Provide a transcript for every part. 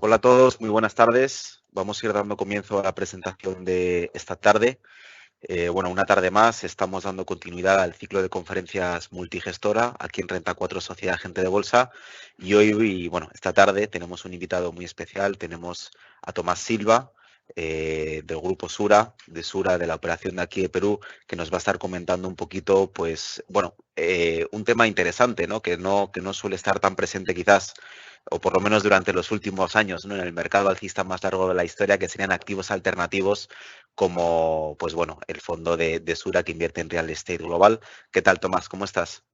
Hola a todos, muy buenas tardes. Vamos a ir dando comienzo a la presentación de esta tarde. Una tarde más, estamos dando continuidad al ciclo de conferencias multigestora aquí en Renta 4 Sociedad Agente de Bolsa. Y hoy, esta tarde tenemos un invitado muy especial. Tenemos a Tomás Silva, del grupo Sura, de la operación de aquí de Perú, que nos va a estar comentando un poquito, un tema interesante, ¿no? Que no suele estar tan presente quizás, o por lo menos durante los últimos años, ¿no? En el mercado alcista más largo de la historia, que serían activos alternativos como, el fondo de Sura que invierte en real estate global. ¿Qué tal, Tomás? ¿Cómo estás?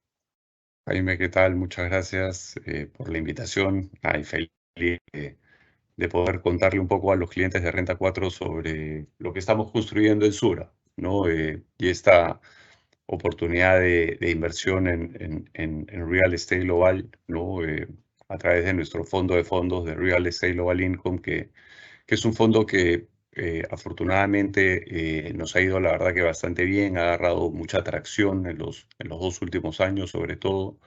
Jaime, ¿qué tal? Muchas gracias por la invitación. Feliz de poder contarle un poco a los clientes de Renta 4 sobre lo que estamos construyendo en Sura, ¿no? Y esta oportunidad de inversión en real estate global, ¿no? A través de nuestro fondo de fondos de Real Estate Global Income, que es un fondo que afortunadamente nos ha ido, la verdad, que bastante bien, ha agarrado mucha atracción en los 2 últimos años, sobre todo,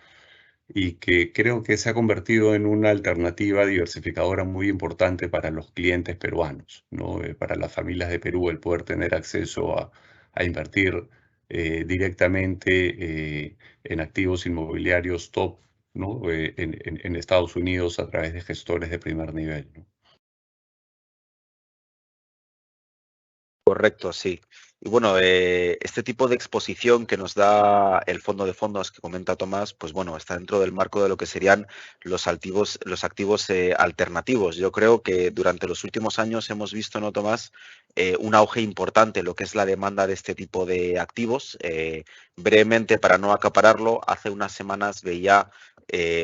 y que creo que se ha convertido en una alternativa diversificadora muy importante para los clientes peruanos, ¿no? Para las familias de Perú, el poder tener acceso a invertir directamente en activos inmobiliarios top, ¿no? En Estados Unidos a través de gestores de primer nivel, ¿no? Correcto, sí. Y este tipo de exposición que nos da el fondo de fondos que comenta Tomás, está dentro del marco de lo que serían los activos alternativos. Yo creo que durante los últimos años hemos visto, ¿no, Tomás? Un auge importante en lo que es la demanda de este tipo de activos. Brevemente, para no acapararlo, hace unas semanas veía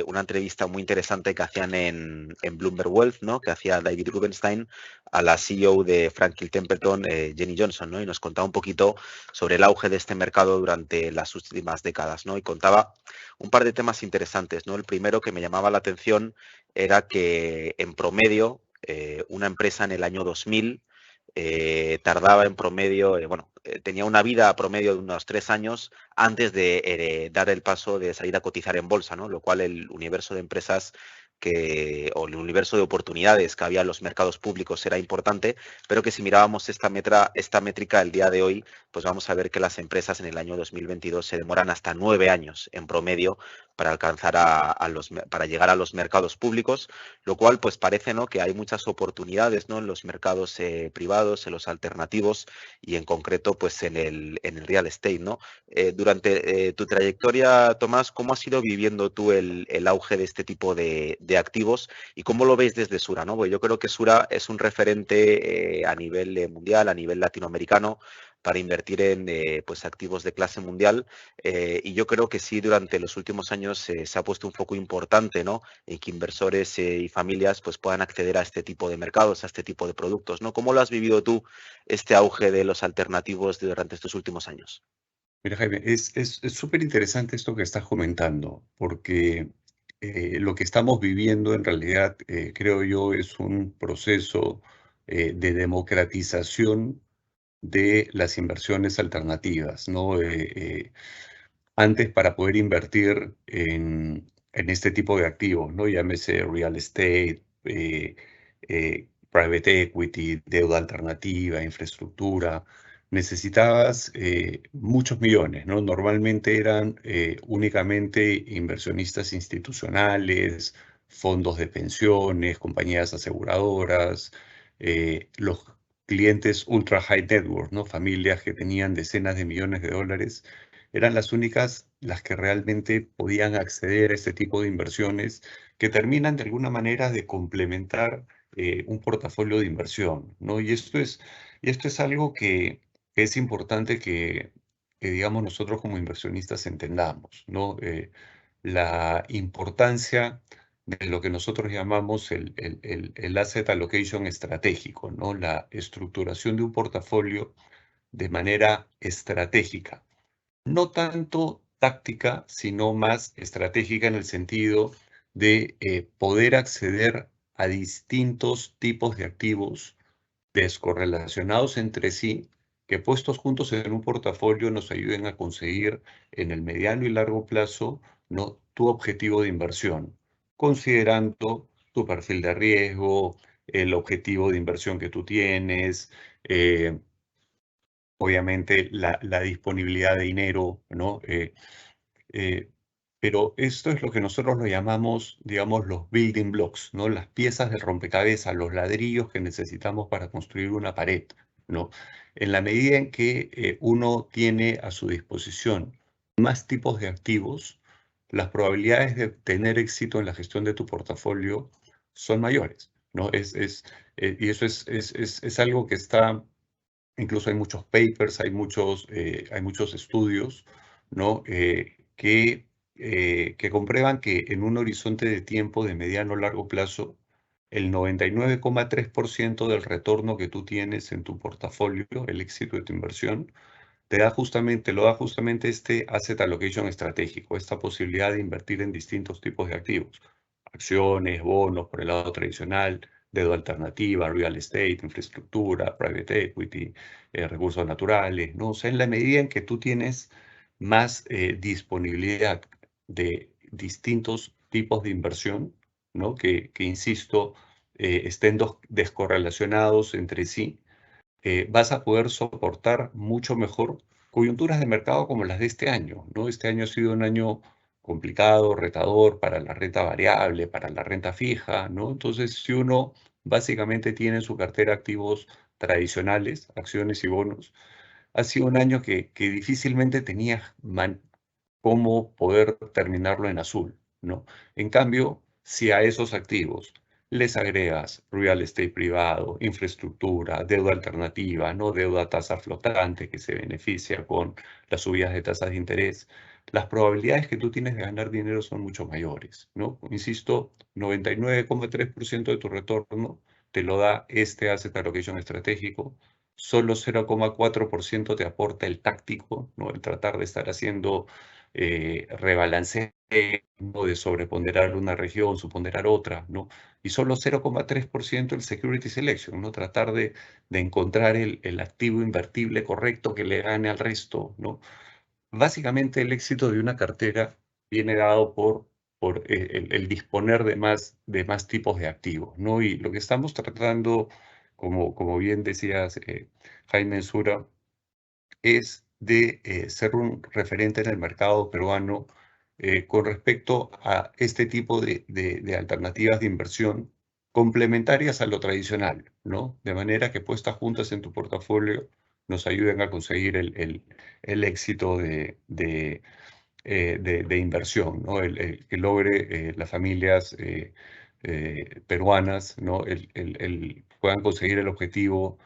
una entrevista muy interesante que hacían en Bloomberg Wealth, ¿no? Que hacía David Rubenstein a la CEO de Franklin Templeton, Jenny Johnson, ¿no? Y nos contaba un poquito sobre el auge de este mercado durante las últimas décadas, ¿no? Y contaba un par de temas interesantes, ¿no? El primero que me llamaba la atención era que en promedio una empresa en el año 2000 tardaba en promedio, tenía una vida a promedio de unos 3 años antes de dar el paso de salir a cotizar en bolsa, ¿no? Lo cual el universo de empresas o el universo de oportunidades que había en los mercados públicos era importante, pero que si mirábamos esta métrica el día de hoy, pues vamos a ver que las empresas en el año 2022 se demoran hasta 9 años en promedio para alcanzar para llegar a los mercados públicos, lo cual pues parece, ¿no?, que hay muchas oportunidades, ¿no?, en los mercados privados, en los alternativos y en concreto pues en el real estate, ¿no? Durante tu trayectoria, Tomás, ¿cómo has ido viviendo tú el auge de este tipo de activos y cómo lo veis desde Sura, ¿no? Porque yo creo que Sura es un referente a nivel mundial, a nivel latinoamericano, para invertir en activos de clase mundial, y yo creo que sí, durante los últimos años se ha puesto un foco importante, ¿no?, en que inversores y familias pues puedan acceder a este tipo de mercados, a este tipo de productos, ¿no? ¿Cómo lo has vivido tú, este auge de los alternativos durante estos últimos años? Mira, Jaime, es súper interesante esto que estás comentando, porque lo que estamos viviendo en realidad, creo yo, es un proceso de democratización de las inversiones alternativas, ¿no? Antes, para poder invertir en este tipo de activos, ¿no? Llámese real estate, private equity, deuda alternativa, infraestructura, necesitabas muchos millones, ¿no? Normalmente eran únicamente inversionistas institucionales, fondos de pensiones, compañías aseguradoras, los clientes ultra high net worth, ¿no? Familias que tenían decenas de millones de dólares eran las únicas las que realmente podían acceder a este tipo de inversiones que terminan de alguna manera de complementar un portafolio de inversión, ¿no? Y esto es algo que es importante que, digamos, nosotros como inversionistas entendamos, ¿no? La importancia de lo que nosotros llamamos el asset allocation estratégico, ¿no? La estructuración de un portafolio de manera estratégica, no tanto táctica, sino más estratégica en el sentido de poder acceder a distintos tipos de activos descorrelacionados entre sí, que puestos juntos en un portafolio nos ayuden a conseguir en el mediano y largo plazo, ¿no?, tu objetivo de inversión, considerando tu perfil de riesgo, el objetivo de inversión que tú tienes, obviamente la disponibilidad de dinero, ¿no? Eh, pero esto es lo que nosotros lo llamamos, digamos, los building blocks, ¿no? Las piezas del rompecabezas, los ladrillos que necesitamos para construir una pared, ¿no? En la medida en que uno tiene a su disposición más tipos de activos, las probabilidades de tener éxito en la gestión de tu portafolio son mayores, ¿no? Y eso es algo que está, incluso hay muchos papers, hay muchos estudios, ¿no? Que comprueban que en un horizonte de tiempo de mediano o largo plazo, el 99,3% del retorno que tú tienes en tu portafolio, el éxito de tu inversión, lo da justamente este asset allocation estratégico, esta posibilidad de invertir en distintos tipos de activos, acciones, bonos por el lado tradicional, deuda alternativa, real estate, infraestructura, private equity, recursos naturales, ¿no? O sea, en la medida en que tú tienes más disponibilidad de distintos tipos de inversión, ¿no? Que insisto, estén descorrelacionados entre sí, vas a poder soportar mucho mejor coyunturas de mercado como las de este año, ¿no? Este año ha sido un año complicado, retador para la renta variable, para la renta fija, ¿no? Entonces, si uno básicamente tiene en su cartera activos tradicionales, acciones y bonos, ha sido un año que difícilmente tenía cómo poder terminarlo en azul, ¿no? En cambio, si a esos activos les agregas real estate privado, infraestructura, deuda alternativa, no deuda tasa flotante que se beneficia con las subidas de tasas de interés, las probabilidades que tú tienes de ganar dinero son mucho mayores, ¿no? Insisto, 99,3% de tu retorno te lo da este asset allocation estratégico, solo 0,4% te aporta el táctico, ¿no? El tratar de estar haciendo rebalanceo, ¿no? De sobreponderar una región, subponderar otra, ¿no? Y solo 0,3% el security selection, ¿no? Tratar de encontrar el activo invertible correcto que le gane al resto, ¿no? Básicamente el éxito de una cartera viene dado por el disponer de más tipos de activos, ¿no? Y lo que estamos tratando, como bien decías, Jaime Sura, es de ser un referente en el mercado peruano con respecto a este tipo de alternativas de inversión complementarias a lo tradicional, ¿no? De manera que puestas juntas en tu portafolio nos ayuden a conseguir el éxito de inversión, ¿no? Que logre las familias peruanas, ¿no? Puedan conseguir el objetivo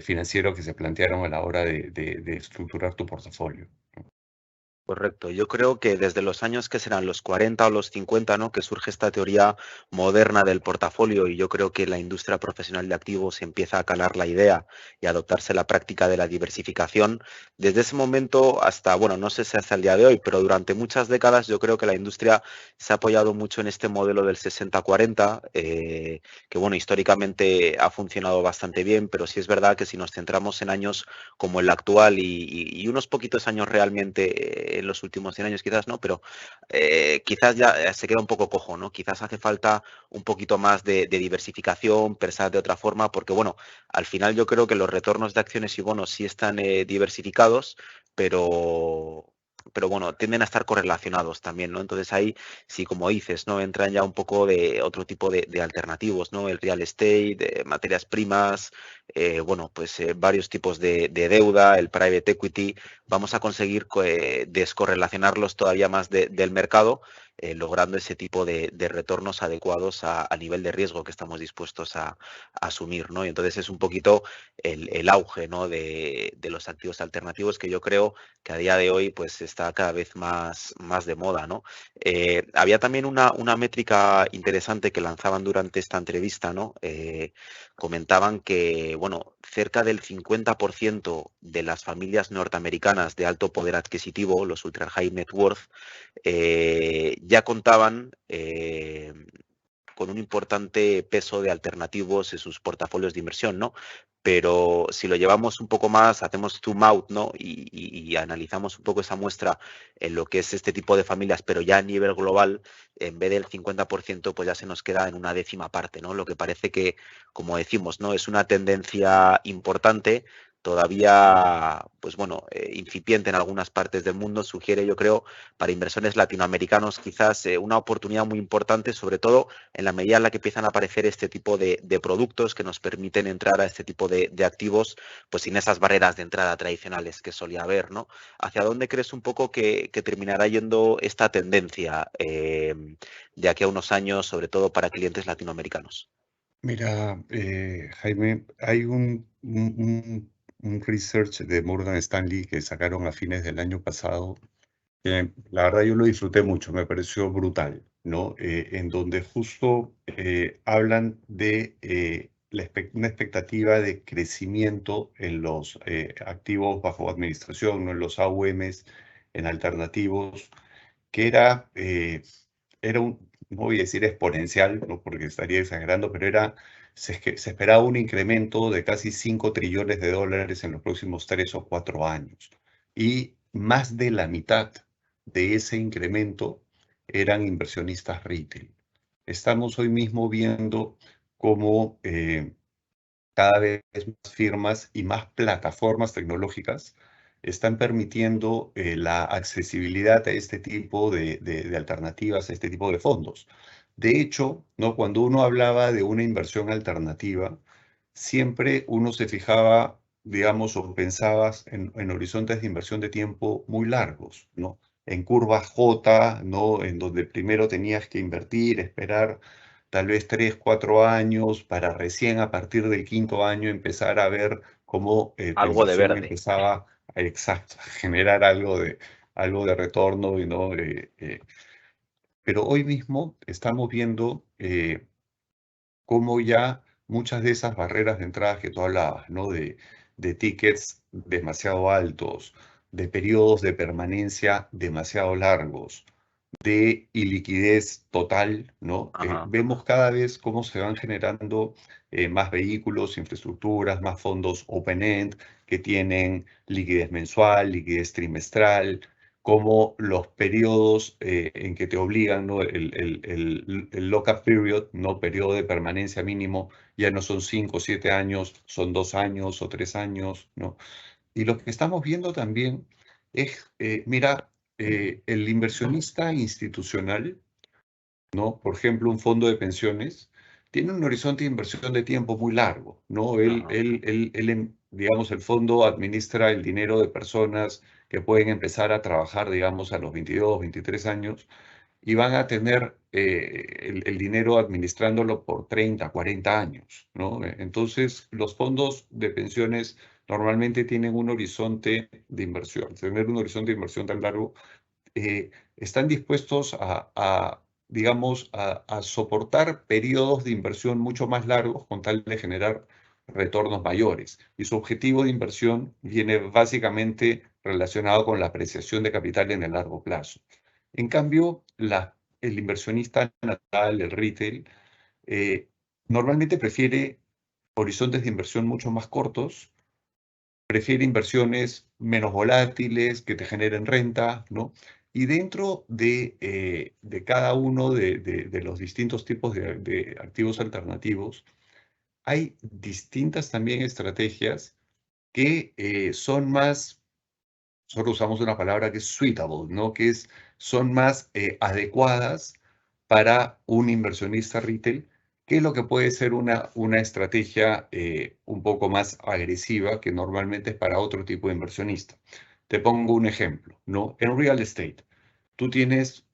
financiero que se plantearon a la hora de estructurar tu portafolio. Correcto. Yo creo que desde los años que serán los 40 o los 50, ¿no? Que surge esta teoría moderna del portafolio y yo creo que la industria profesional de activos empieza a calar la idea y a adoptarse la práctica de la diversificación. Desde ese momento hasta, bueno, no sé si hasta el día de hoy, pero durante muchas décadas yo creo que la industria se ha apoyado mucho en este modelo del 60-40, que bueno, históricamente ha funcionado bastante bien, pero sí es verdad que si nos centramos en años como el actual y unos poquitos años realmente en los últimos 100 años quizás, ¿no? Pero quizás ya se queda un poco cojo, ¿no? Quizás hace falta un poquito más de diversificación, pensar de otra forma, porque bueno, al final yo creo que los retornos de acciones y bonos sí están diversificados, pero bueno, tienden a estar correlacionados también, ¿no? Entonces ahí, sí, como dices, ¿no? Entran ya un poco de otro tipo de alternativos, ¿no? El real estate, materias primas, bueno, pues varios tipos de deuda, el private equity, vamos a conseguir descorrelacionarlos todavía más del mercado, logrando ese tipo de retornos adecuados a nivel de riesgo que estamos dispuestos a asumir, ¿no? Y entonces es un poquito el auge, ¿no? de los activos alternativos que yo creo que a día de hoy pues está cada vez más de moda, ¿no? Había también una métrica interesante que lanzaban durante esta entrevista, ¿no? Comentaban que, bueno, cerca del 50% de las familias norteamericanas de alto poder adquisitivo, los ultra high net worth, ya contaban con un importante peso de alternativos en sus portafolios de inversión, ¿no? Pero si lo llevamos un poco más, hacemos zoom out, ¿no? Y analizamos un poco esa muestra en lo que es este tipo de familias, pero ya a nivel global, en vez del 50%, pues ya se nos queda en una décima parte, ¿no? Lo que parece que, como decimos, ¿no? Es una tendencia importante, todavía, pues bueno, incipiente en algunas partes del mundo, sugiere, yo creo, para inversores latinoamericanos quizás una oportunidad muy importante, sobre todo en la medida en la que empiezan a aparecer este tipo de productos que nos permiten entrar a este tipo de activos, pues sin esas barreras de entrada tradicionales que solía haber, ¿no? ¿Hacia dónde crees un poco que terminará yendo esta tendencia de aquí a unos años, sobre todo para clientes latinoamericanos? Mira, Jaime, hay un research de Morgan Stanley que sacaron a fines del año pasado, que la verdad yo lo disfruté mucho, me pareció brutal, ¿no? En donde justo hablan de una expectativa de crecimiento en los activos bajo administración, ¿no? En los AUMs, en alternativos, que era no voy a decir exponencial, ¿no? Porque estaría exagerando, pero se esperaba un incremento de casi 5 trillones de dólares en los próximos 3 o 4 años. Y más de la mitad de ese incremento eran inversionistas retail. Estamos hoy mismo viendo cómo cada vez más firmas y más plataformas tecnológicas están permitiendo la accesibilidad a este tipo de alternativas, a este tipo de fondos. De hecho, ¿no? Cuando uno hablaba de una inversión alternativa, siempre uno se fijaba, digamos, o pensabas en horizontes de inversión de tiempo muy largos, ¿no? En curva J, ¿no? En donde primero tenías que invertir, esperar tal vez 3, 4 años, para recién a partir del quinto año empezar a ver cómo tu Algo de inversión verde. empezaba exacto, a generar algo de retorno, y no, pero hoy mismo estamos viendo cómo ya muchas de esas barreras de entrada que tú hablabas, ¿no? De tickets demasiado altos, de periodos de permanencia demasiado largos, de iliquidez total, ¿no? Ajá. Vemos cada vez cómo se van generando más vehículos, infraestructuras, más fondos open-end que tienen liquidez mensual, liquidez trimestral, como los periodos en que te obligan, ¿no? El lock-up period, ¿no? Periodo de permanencia mínimo, ya no son 5 o 7 años, son 2 años o 3 años, ¿no? Y lo que estamos viendo también es, mira, el inversionista institucional, ¿no? Por ejemplo, un fondo de pensiones, tiene un horizonte de inversión de tiempo muy largo, ¿no? Ajá. Digamos, el fondo administra el dinero de personas que pueden empezar a trabajar, digamos, a los 22, 23 años, y van a tener el dinero administrándolo por 30, 40 años, ¿no? Entonces, los fondos de pensiones normalmente tienen un horizonte de inversión. Tener un horizonte de inversión tan largo, están dispuestos digamos, a soportar periodos de inversión mucho más largos con tal de generar retornos mayores. Y su objetivo de inversión viene básicamente relacionado con la apreciación de capital en el largo plazo. En cambio, el inversionista natal, el retail, normalmente prefiere horizontes de inversión mucho más cortos, prefiere inversiones menos volátiles, que te generen renta, ¿no? Y dentro de cada uno de los distintos tipos de activos alternativos, hay distintas también estrategias que son más, solo usamos una palabra que es suitable, ¿no? Son más adecuadas para un inversionista retail, que es lo que puede ser una estrategia un poco más agresiva, que normalmente es para otro tipo de inversionista. Te pongo un ejemplo, ¿no? En real estate, tú tienes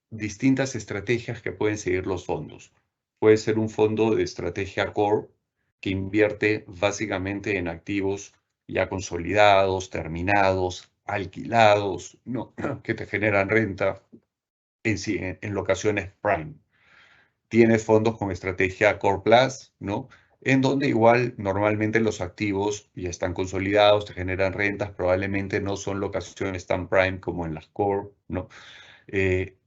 distintas estrategias que pueden seguir los fondos. Puede ser un fondo de estrategia core, que invierte básicamente en activos ya consolidados, terminados, alquilados, ¿no? Que te generan renta en locaciones prime. Tienes fondos con estrategia Core Plus, ¿no? En donde igual normalmente los activos ya están consolidados, te generan rentas, probablemente no son locaciones tan prime como en las Core, ¿no?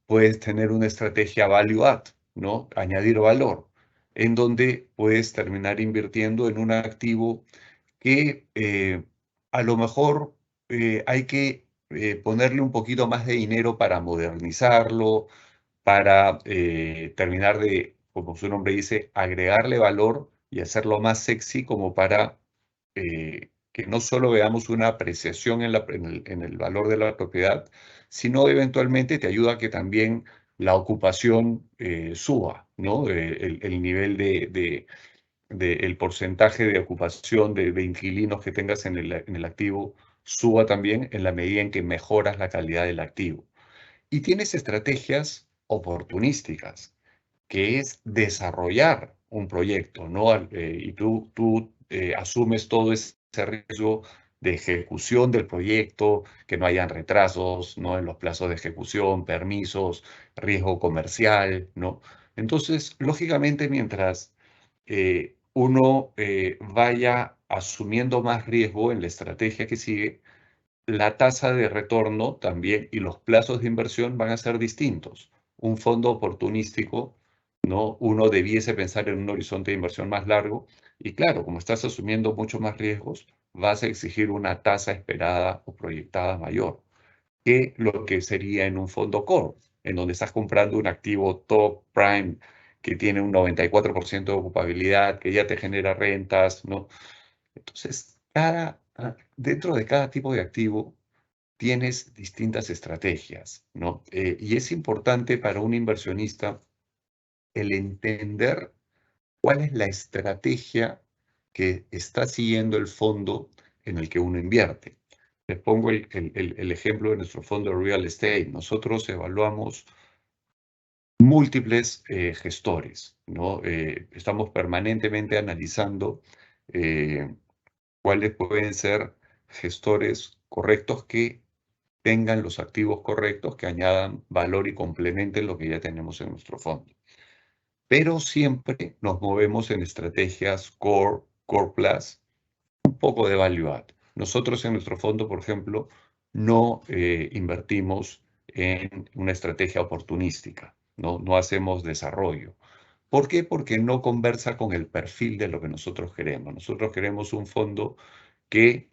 Puedes tener una estrategia Value Add, ¿no? Añadir valor, en donde puedes terminar invirtiendo en un activo que a lo mejor hay que ponerle un poquito más de dinero para modernizarlo, para terminar de, como su nombre dice, agregarle valor y hacerlo más sexy como para que no solo veamos una apreciación en el valor de la propiedad, sino eventualmente te ayuda a que también la ocupación suba, ¿no? El nivel el porcentaje de ocupación de inquilinos que tengas en el activo suba también en la medida en que mejoras la calidad del activo. Y tienes estrategias oportunísticas, que es desarrollar un proyecto, ¿no? Y tú asumes todo ese riesgo de ejecución del proyecto, que no hayan retrasos, ¿no? En los plazos de ejecución, permisos, riesgo comercial, ¿no? Entonces, lógicamente, mientras uno vaya asumiendo más riesgo en la estrategia que sigue, la tasa de retorno también y los plazos de inversión van a ser distintos. Un fondo oportunístico, ¿no? Uno debiese pensar en un horizonte de inversión más largo y claro, como estás asumiendo mucho más riesgos, vas a exigir una tasa esperada o proyectada mayor que lo que sería en un fondo core, en donde estás comprando un activo top prime que tiene un 94% de ocupabilidad, que ya te genera rentas, ¿no? Entonces, dentro de cada tipo de activo tienes distintas estrategias, ¿no? Y es importante para un inversionista el entender cuál es la estrategia que está siguiendo el fondo en el que uno invierte. Les pongo el ejemplo de nuestro fondo de real estate. Nosotros evaluamos múltiples gestores, ¿no? Estamos permanentemente analizando eh, cuáles pueden ser gestores correctos que tengan los activos correctos, que añadan valor y complementen lo que ya tenemos en nuestro fondo. Pero siempre nos movemos en estrategias core, core plus, un poco de value add. Nosotros en nuestro fondo, por ejemplo, no invertimos en una estrategia oportunística, no hacemos desarrollo. ¿Por qué? Porque no conversa con el perfil de lo que nosotros queremos. Nosotros queremos un fondo que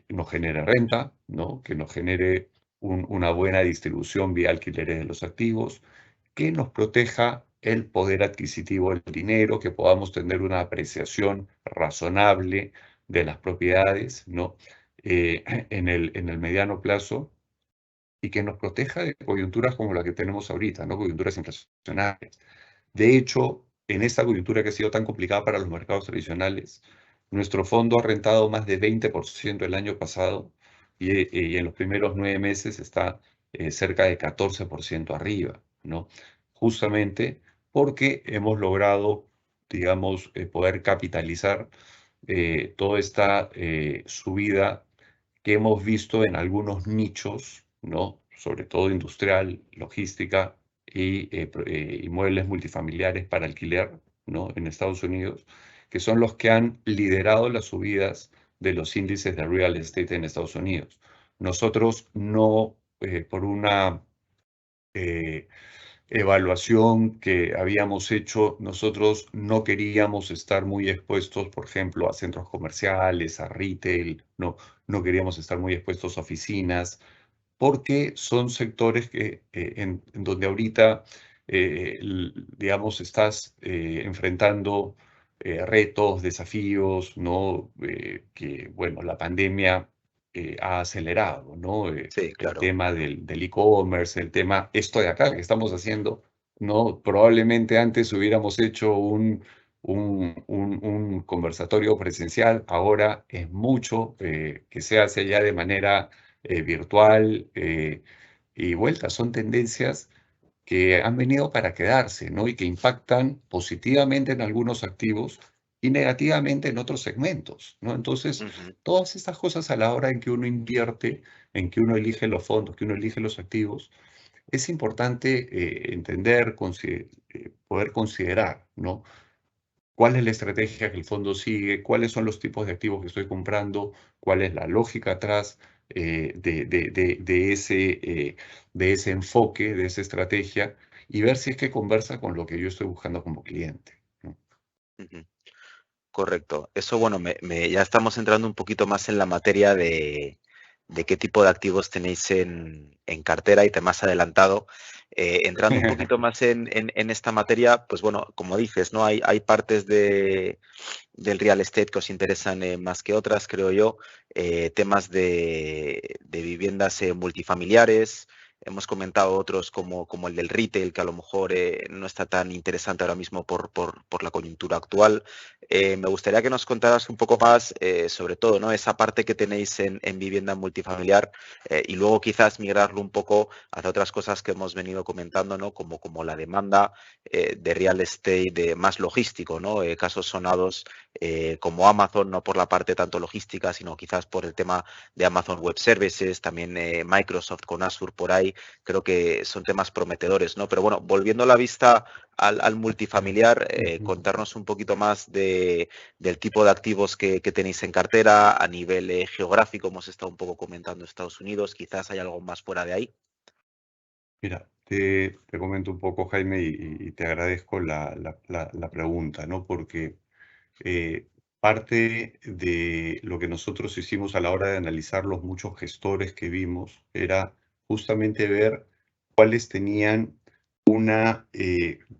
nos genere renta, ¿no? Que nos genere una buena distribución vía alquileres de los activos, que nos proteja el poder adquisitivo del dinero, que podamos tener una apreciación razonable de las propiedades, ¿no? En el mediano plazo y que nos proteja de coyunturas como la que tenemos ahorita, ¿no? Coyunturas inflacionarias. De hecho, en esta coyuntura que ha sido tan complicada para los mercados tradicionales, nuestro fondo ha rentado más de 20% el año pasado y en los primeros 9 meses está cerca de 14% arriba, ¿no? Justamente porque hemos logrado, digamos, poder capitalizar toda esta subida que hemos visto en algunos nichos, ¿no? Sobre todo industrial, logística y inmuebles multifamiliares para alquiler, ¿no? En Estados Unidos, que son los que han liderado las subidas de los índices de real estate en Estados Unidos. Nosotros no, por una evaluación que habíamos hecho, nosotros no queríamos estar muy expuestos, por ejemplo, a centros comerciales, a retail, no queríamos estar muy expuestos a oficinas, porque son sectores en donde ahorita, digamos, estás enfrentando retos, desafíos, ¿no? Que, bueno, la pandemia ha acelerado, ¿no? Sí, El claro. tema del e-commerce, el tema, esto de acá que estamos haciendo, ¿no? Probablemente antes hubiéramos hecho un conversatorio presencial, ahora es mucho que se hace ya de manera virtual y vuelta. Son tendencias que han venido para quedarse, ¿no? Y que impactan positivamente en algunos activos y negativamente en otros segmentos, ¿no? Entonces, Ujú. todas estas cosas a la hora en que uno invierte, en que uno elige los fondos, que uno elige los activos, es importante entender, poder considerar, ¿no? ¿Cuál es la estrategia que el fondo sigue? ¿Cuáles son los tipos de activos que estoy comprando? ¿Cuál es la lógica atrás de ese enfoque, de esa estrategia? y ver si es que conversa con lo que yo estoy buscando como cliente, ¿no? Ujú. Correcto. Eso, bueno, ya estamos entrando un poquito más en la materia de qué tipo de activos tenéis en cartera y te más adelantado. Entrando un poquito más en esta materia, pues bueno, como dices, ¿no? Hay partes del real estate que os interesan más que otras, creo yo. Temas de viviendas multifamiliares. Hemos comentado otros como el del retail, que a lo mejor no está tan interesante ahora mismo por la coyuntura actual. Me gustaría que nos contaras un poco más, sobre todo, ¿no? Esa parte que tenéis en vivienda multifamiliar y luego quizás migrarlo un poco hacia otras cosas que hemos venido comentando, ¿no? Como la demanda de real estate más logístico, ¿no? Casos sonados como Amazon, no por la parte tanto logística, sino quizás por el tema de Amazon Web Services, también Microsoft con Azure por ahí, creo que son temas prometedores, ¿no? Pero bueno, volviendo la vista al multifamiliar, contarnos un poquito más del tipo de activos que tenéis en cartera a nivel geográfico, hemos estado un poco comentando Estados Unidos, quizás hay algo más fuera de ahí. Mira, te comento un poco, Jaime, y te agradezco la pregunta, ¿no? Porque parte de lo que nosotros hicimos a la hora de analizar los muchos gestores que vimos era justamente ver cuáles tenían una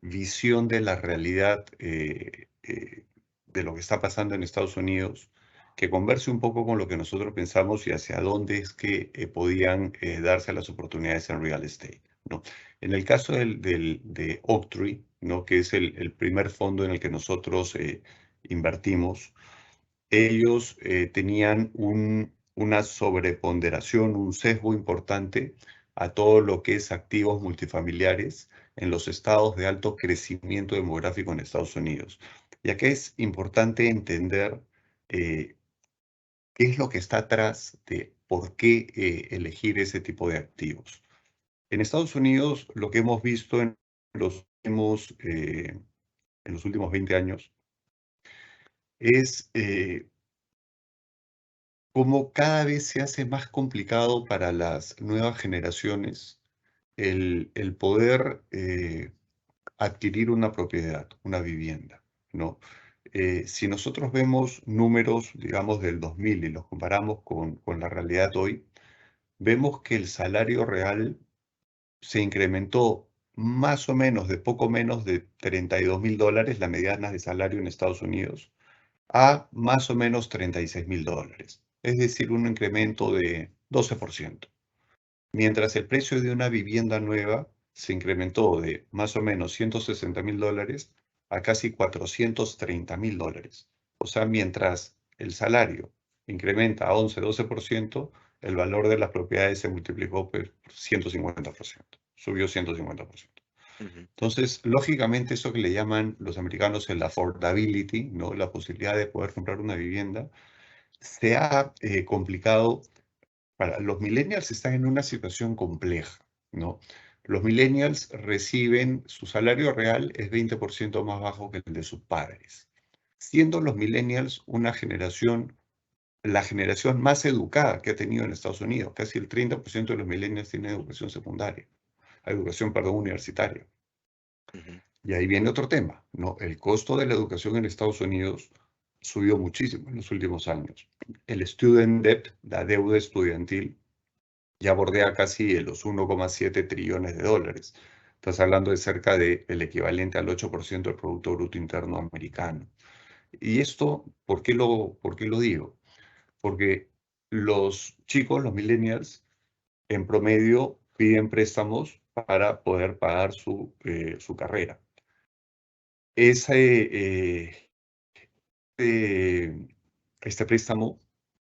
visión de la realidad de lo que está pasando en Estados Unidos, que converse un poco con lo que nosotros pensamos y hacia dónde es que podían darse las oportunidades en real estate, ¿no? En el caso de Oaktree, ¿no? Que es el primer fondo en el que nosotros invertimos, ellos tenían una sobreponderación, un sesgo importante a todo lo que es activos multifamiliares en los estados de alto crecimiento demográfico en Estados Unidos. Y aquí es importante entender eh, qué es lo que está atrás de por qué elegir ese tipo de activos. En Estados Unidos, lo que hemos visto en los últimos 20 años es cómo cada vez se hace más complicado para las nuevas generaciones el poder adquirir una propiedad, una vivienda, ¿no? Si nosotros vemos números, digamos, del 2000 y los comparamos con la realidad hoy, vemos que el salario real se incrementó más o menos de poco menos de $32.000, la mediana de salario en Estados Unidos, a más o menos $36.000. Es decir, un incremento de 12%. Mientras el precio de una vivienda nueva se incrementó de más o menos $160.000 a casi $430.000. O sea, mientras el salario incrementa a 11-12%, el valor de las propiedades se multiplicó por 150%, subió 150%. Ujú. Entonces, lógicamente, eso que le llaman los americanos el affordability, ¿no? La posibilidad de poder comprar una vivienda, se ha complicado. Para los millennials están en una situación compleja, ¿no? Los millennials reciben, su salario real es 20% más bajo que el de sus padres, siendo los millennials una generación, la generación más educada que ha tenido en Estados Unidos. Casi el 30% de los millennials tienen educación secundaria, educación, perdón, universitaria. Ujú. Y ahí viene otro tema, ¿no? El costo de la educación en Estados Unidos subió muchísimo en los últimos años. El student debt, la deuda estudiantil, ya bordea casi los 1,7 trillones de dólares. Estás hablando de cerca del equivalente al 8% del Producto Bruto Interno americano. Y esto, por qué lo digo? Porque los chicos, los millennials, en promedio piden préstamos para poder pagar su carrera. Ese, este préstamo,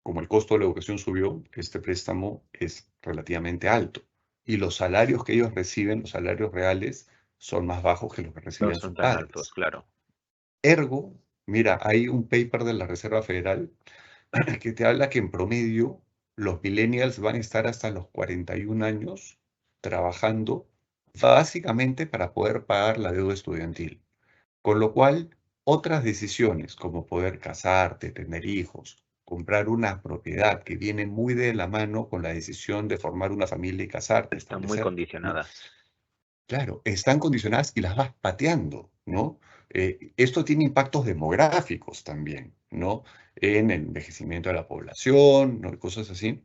como el costo de la educación subió, este préstamo es relativamente alto. Y los salarios que ellos reciben, los salarios reales, son más bajos que los que No recibían son sus tan altos, padres. claro. Ergo, mira, hay un paper de la Reserva Federal que te habla que en promedio los millennials van a estar hasta los 41 años trabajando básicamente para poder pagar la deuda estudiantil. Con lo cual, otras decisiones como poder casarte, tener hijos, comprar una propiedad que viene muy de la mano con la decisión de formar una familia y casarte, Están muy establecerte, ¿no? condicionadas. Claro, están condicionadas y las vas pateando, ¿no? Esto tiene impactos demográficos también, ¿no? En el envejecimiento de la población, ¿no? Y cosas así,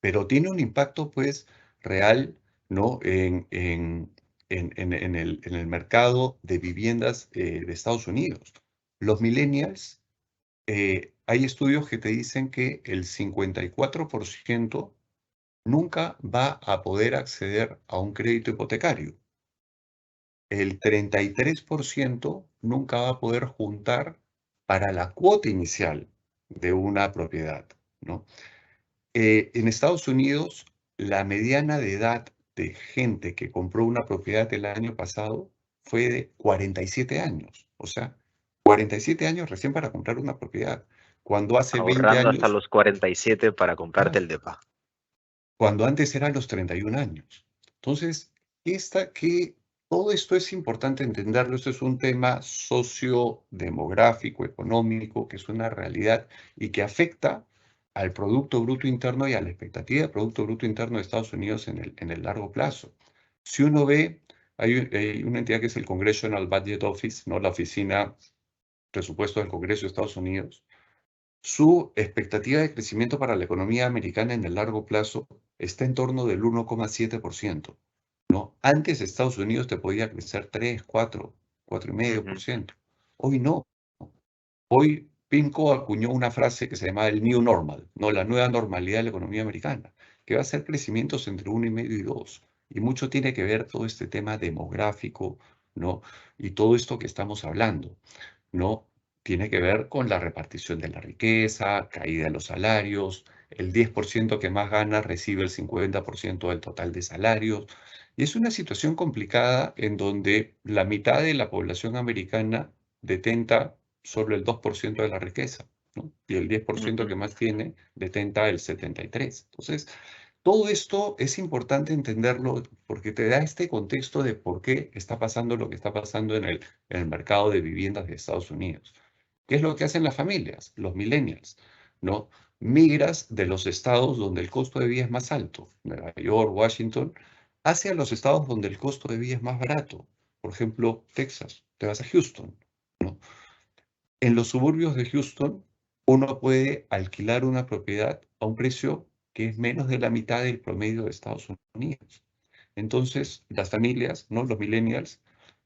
pero tiene un impacto, pues, real, ¿no? En el mercado de viviendas de Estados Unidos. Los millennials, hay estudios que te dicen que el 54% nunca va a poder acceder a un crédito hipotecario. El 33% nunca va a poder juntar para la cuota inicial de una propiedad, ¿no? En Estados Unidos, la mediana de edad de gente que compró una propiedad el año pasado fue de 47 años. O sea, 47 años recién para comprar una propiedad. Cuando hace 20 Ahorrando hasta años, los 47 para comprarte ah, el depa. cuando antes eran los 31 años. Entonces, todo esto es importante entenderlo. Esto es un tema sociodemográfico, económico, que es una realidad y que afecta al Producto Bruto Interno y a la expectativa de Producto Bruto Interno de Estados Unidos en el largo plazo. Si uno ve, hay una entidad que es el Congressional Budget Office, ¿no? La oficina presupuesto del Congreso de Estados Unidos. Su expectativa de crecimiento para la economía americana en el largo plazo está en torno del 1,7%, ¿no? Antes Estados Unidos te podía crecer 3, 4, Ujú. 4,5%. Hoy no. Hoy PIMCO acuñó una frase que se llama el New Normal, ¿no? La nueva normalidad de la economía americana, que va a ser crecimientos entre 1,5 y 2. Y mucho tiene que ver todo este tema demográfico, ¿no? Y todo esto que estamos hablando. ¿No? Tiene que ver con la repartición de la riqueza, caída de los salarios, el 10% que más gana recibe el 50% del total de salarios. Y es una situación complicada en donde la mitad de la población americana detenta solo el 2% de la riqueza, ¿no? Y el 10% Ujú. que más tiene detenta el 73%. Entonces, todo esto es importante entenderlo porque te da este contexto de por qué está pasando lo que está pasando en el mercado de viviendas de Estados Unidos. ¿Qué es lo que hacen las familias, los millennials? ¿No? Migras de los estados donde el costo de vida es más alto, Nueva York, Washington, hacia los estados donde el costo de vida es más barato. Por ejemplo, Texas, te vas a Houston, ¿no? En los suburbios de Houston, uno puede alquilar una propiedad a un precio que es menos de la mitad del promedio de Estados Unidos. Entonces, las familias, ¿no? Los millennials,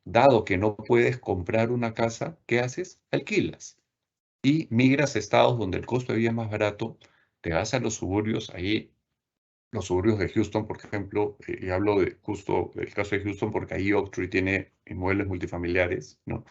dado que no puedes comprar una casa, ¿qué haces? Alquilas y migras a estados donde el costo de vida es más barato, te vas a los suburbios, ahí los suburbios de Houston, por ejemplo, y hablo de justo del caso de Houston porque ahí Oaktree tiene inmuebles multifamiliares, ¿no?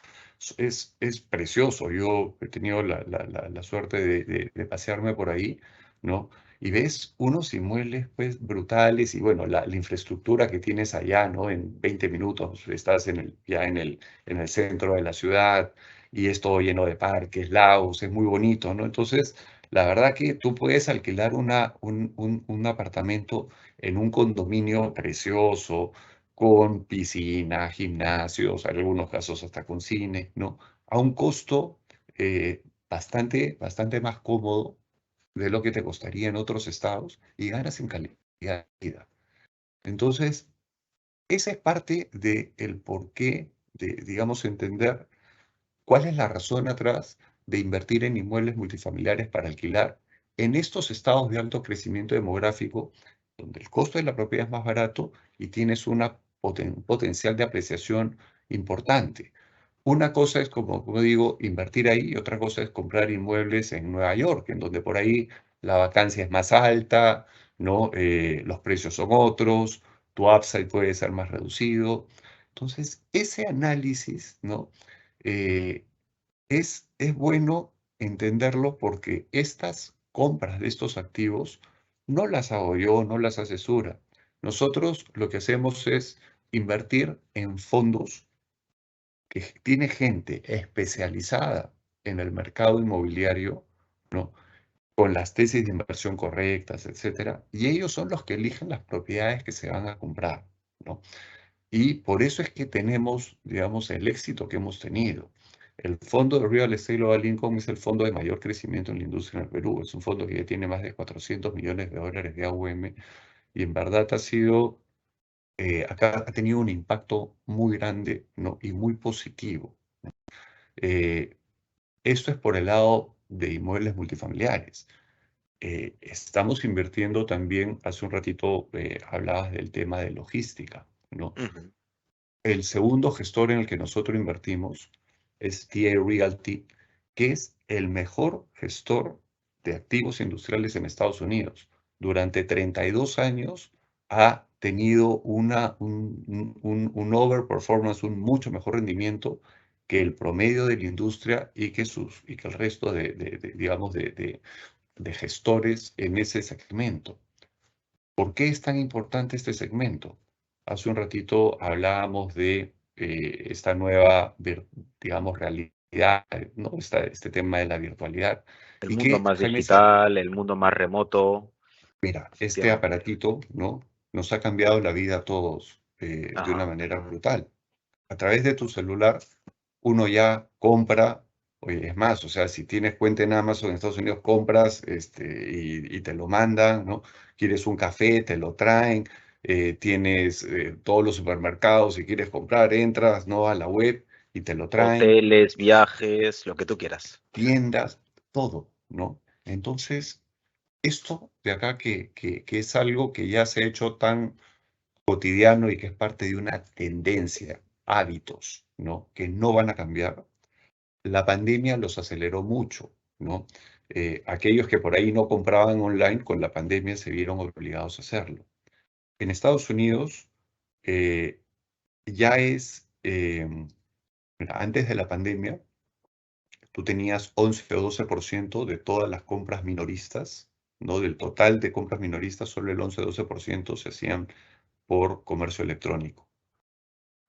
Es precioso. Yo he tenido la suerte de pasearme por ahí, ¿no? Y ves unos inmuebles, pues, brutales y, bueno, la infraestructura que tienes allá, ¿no? En 20 minutos estás ya en el centro de la ciudad y es todo lleno de parques, lagos, es muy bonito, ¿no? Entonces, la verdad que tú puedes alquilar un apartamento en un condominio precioso, con piscina, gimnasios, en algunos casos hasta con cine, ¿no? A un costo bastante más cómodo de lo que te costaría en otros estados y ganas en calidad de vida. Entonces, esa es parte del porqué de, digamos, entender ¿cuál es la razón atrás de invertir en inmuebles multifamiliares para alquilar en estos estados de alto crecimiento demográfico, donde el costo de la propiedad es más barato y tienes un potencial de apreciación importante? Una cosa es, como digo, invertir ahí y otra cosa es comprar inmuebles en Nueva York, en donde por ahí la vacancia es más alta, ¿no? Los precios son otros, tu upside puede ser más reducido. Entonces, ese análisis, ¿no? Eh, es bueno entenderlo porque estas compras de estos activos no las hago yo, no las asesora. Nosotros lo que hacemos es invertir en fondos que tiene gente especializada en el mercado inmobiliario, ¿no? Con las tesis de inversión correctas, etcétera, y ellos son los que eligen las propiedades que se van a comprar, ¿no? Y por eso es que tenemos, digamos, el éxito que hemos tenido. El fondo de Real Estate Global Income es el fondo de mayor crecimiento en la industria en el Perú. Es un fondo que ya tiene más de 400 millones de dólares de AUM y en verdad ha sido acá ha tenido un impacto muy grande, ¿no? Y muy positivo. Eh, Esto es por el lado de inmuebles multifamiliares. Estamos invirtiendo también, hace un ratito hablabas del tema de logística, ¿no? Ujú. El segundo gestor en el que nosotros invertimos es TA Realty, que es el mejor gestor de activos industriales en Estados Unidos. Durante 32 años ha tenido un overperformance, un mucho mejor rendimiento que el promedio de la industria y que el resto digamos, de gestores en ese segmento. ¿Por qué es tan importante este segmento? Hace un ratito hablábamos de esta nueva, digamos, realidad, ¿no? Este tema de la virtualidad. El Y mundo que, más Jaime, digital, el mundo más remoto, mira, este efectivamente. aparatito, ¿no? Nos ha cambiado la vida a todos de una Ajá. manera brutal. A través de tu celular, uno ya compra, oye, es más, o sea, si tienes cuenta en Amazon en Estados Unidos, compras y te lo mandan, ¿no? Quieres un café, te lo traen, tienes todos los supermercados, si quieres comprar, entras, ¿no? A la web y te lo traen, Hoteles, viajes, lo que tú quieras. tiendas, todo, ¿no? Entonces, esto de acá que es algo que ya se ha hecho tan cotidiano y que es parte de una tendencia, hábitos, ¿no? Que no van a cambiar. La pandemia los aceleró mucho, ¿no? Aquellos que por ahí no compraban online, con la pandemia se vieron obligados a hacerlo. En Estados Unidos eh, ya mira, antes de la pandemia, tú tenías 11 o 12% de todas las compras minoristas, ¿no? Del total de compras minoristas, solo el 11 o 12% se hacían por comercio electrónico.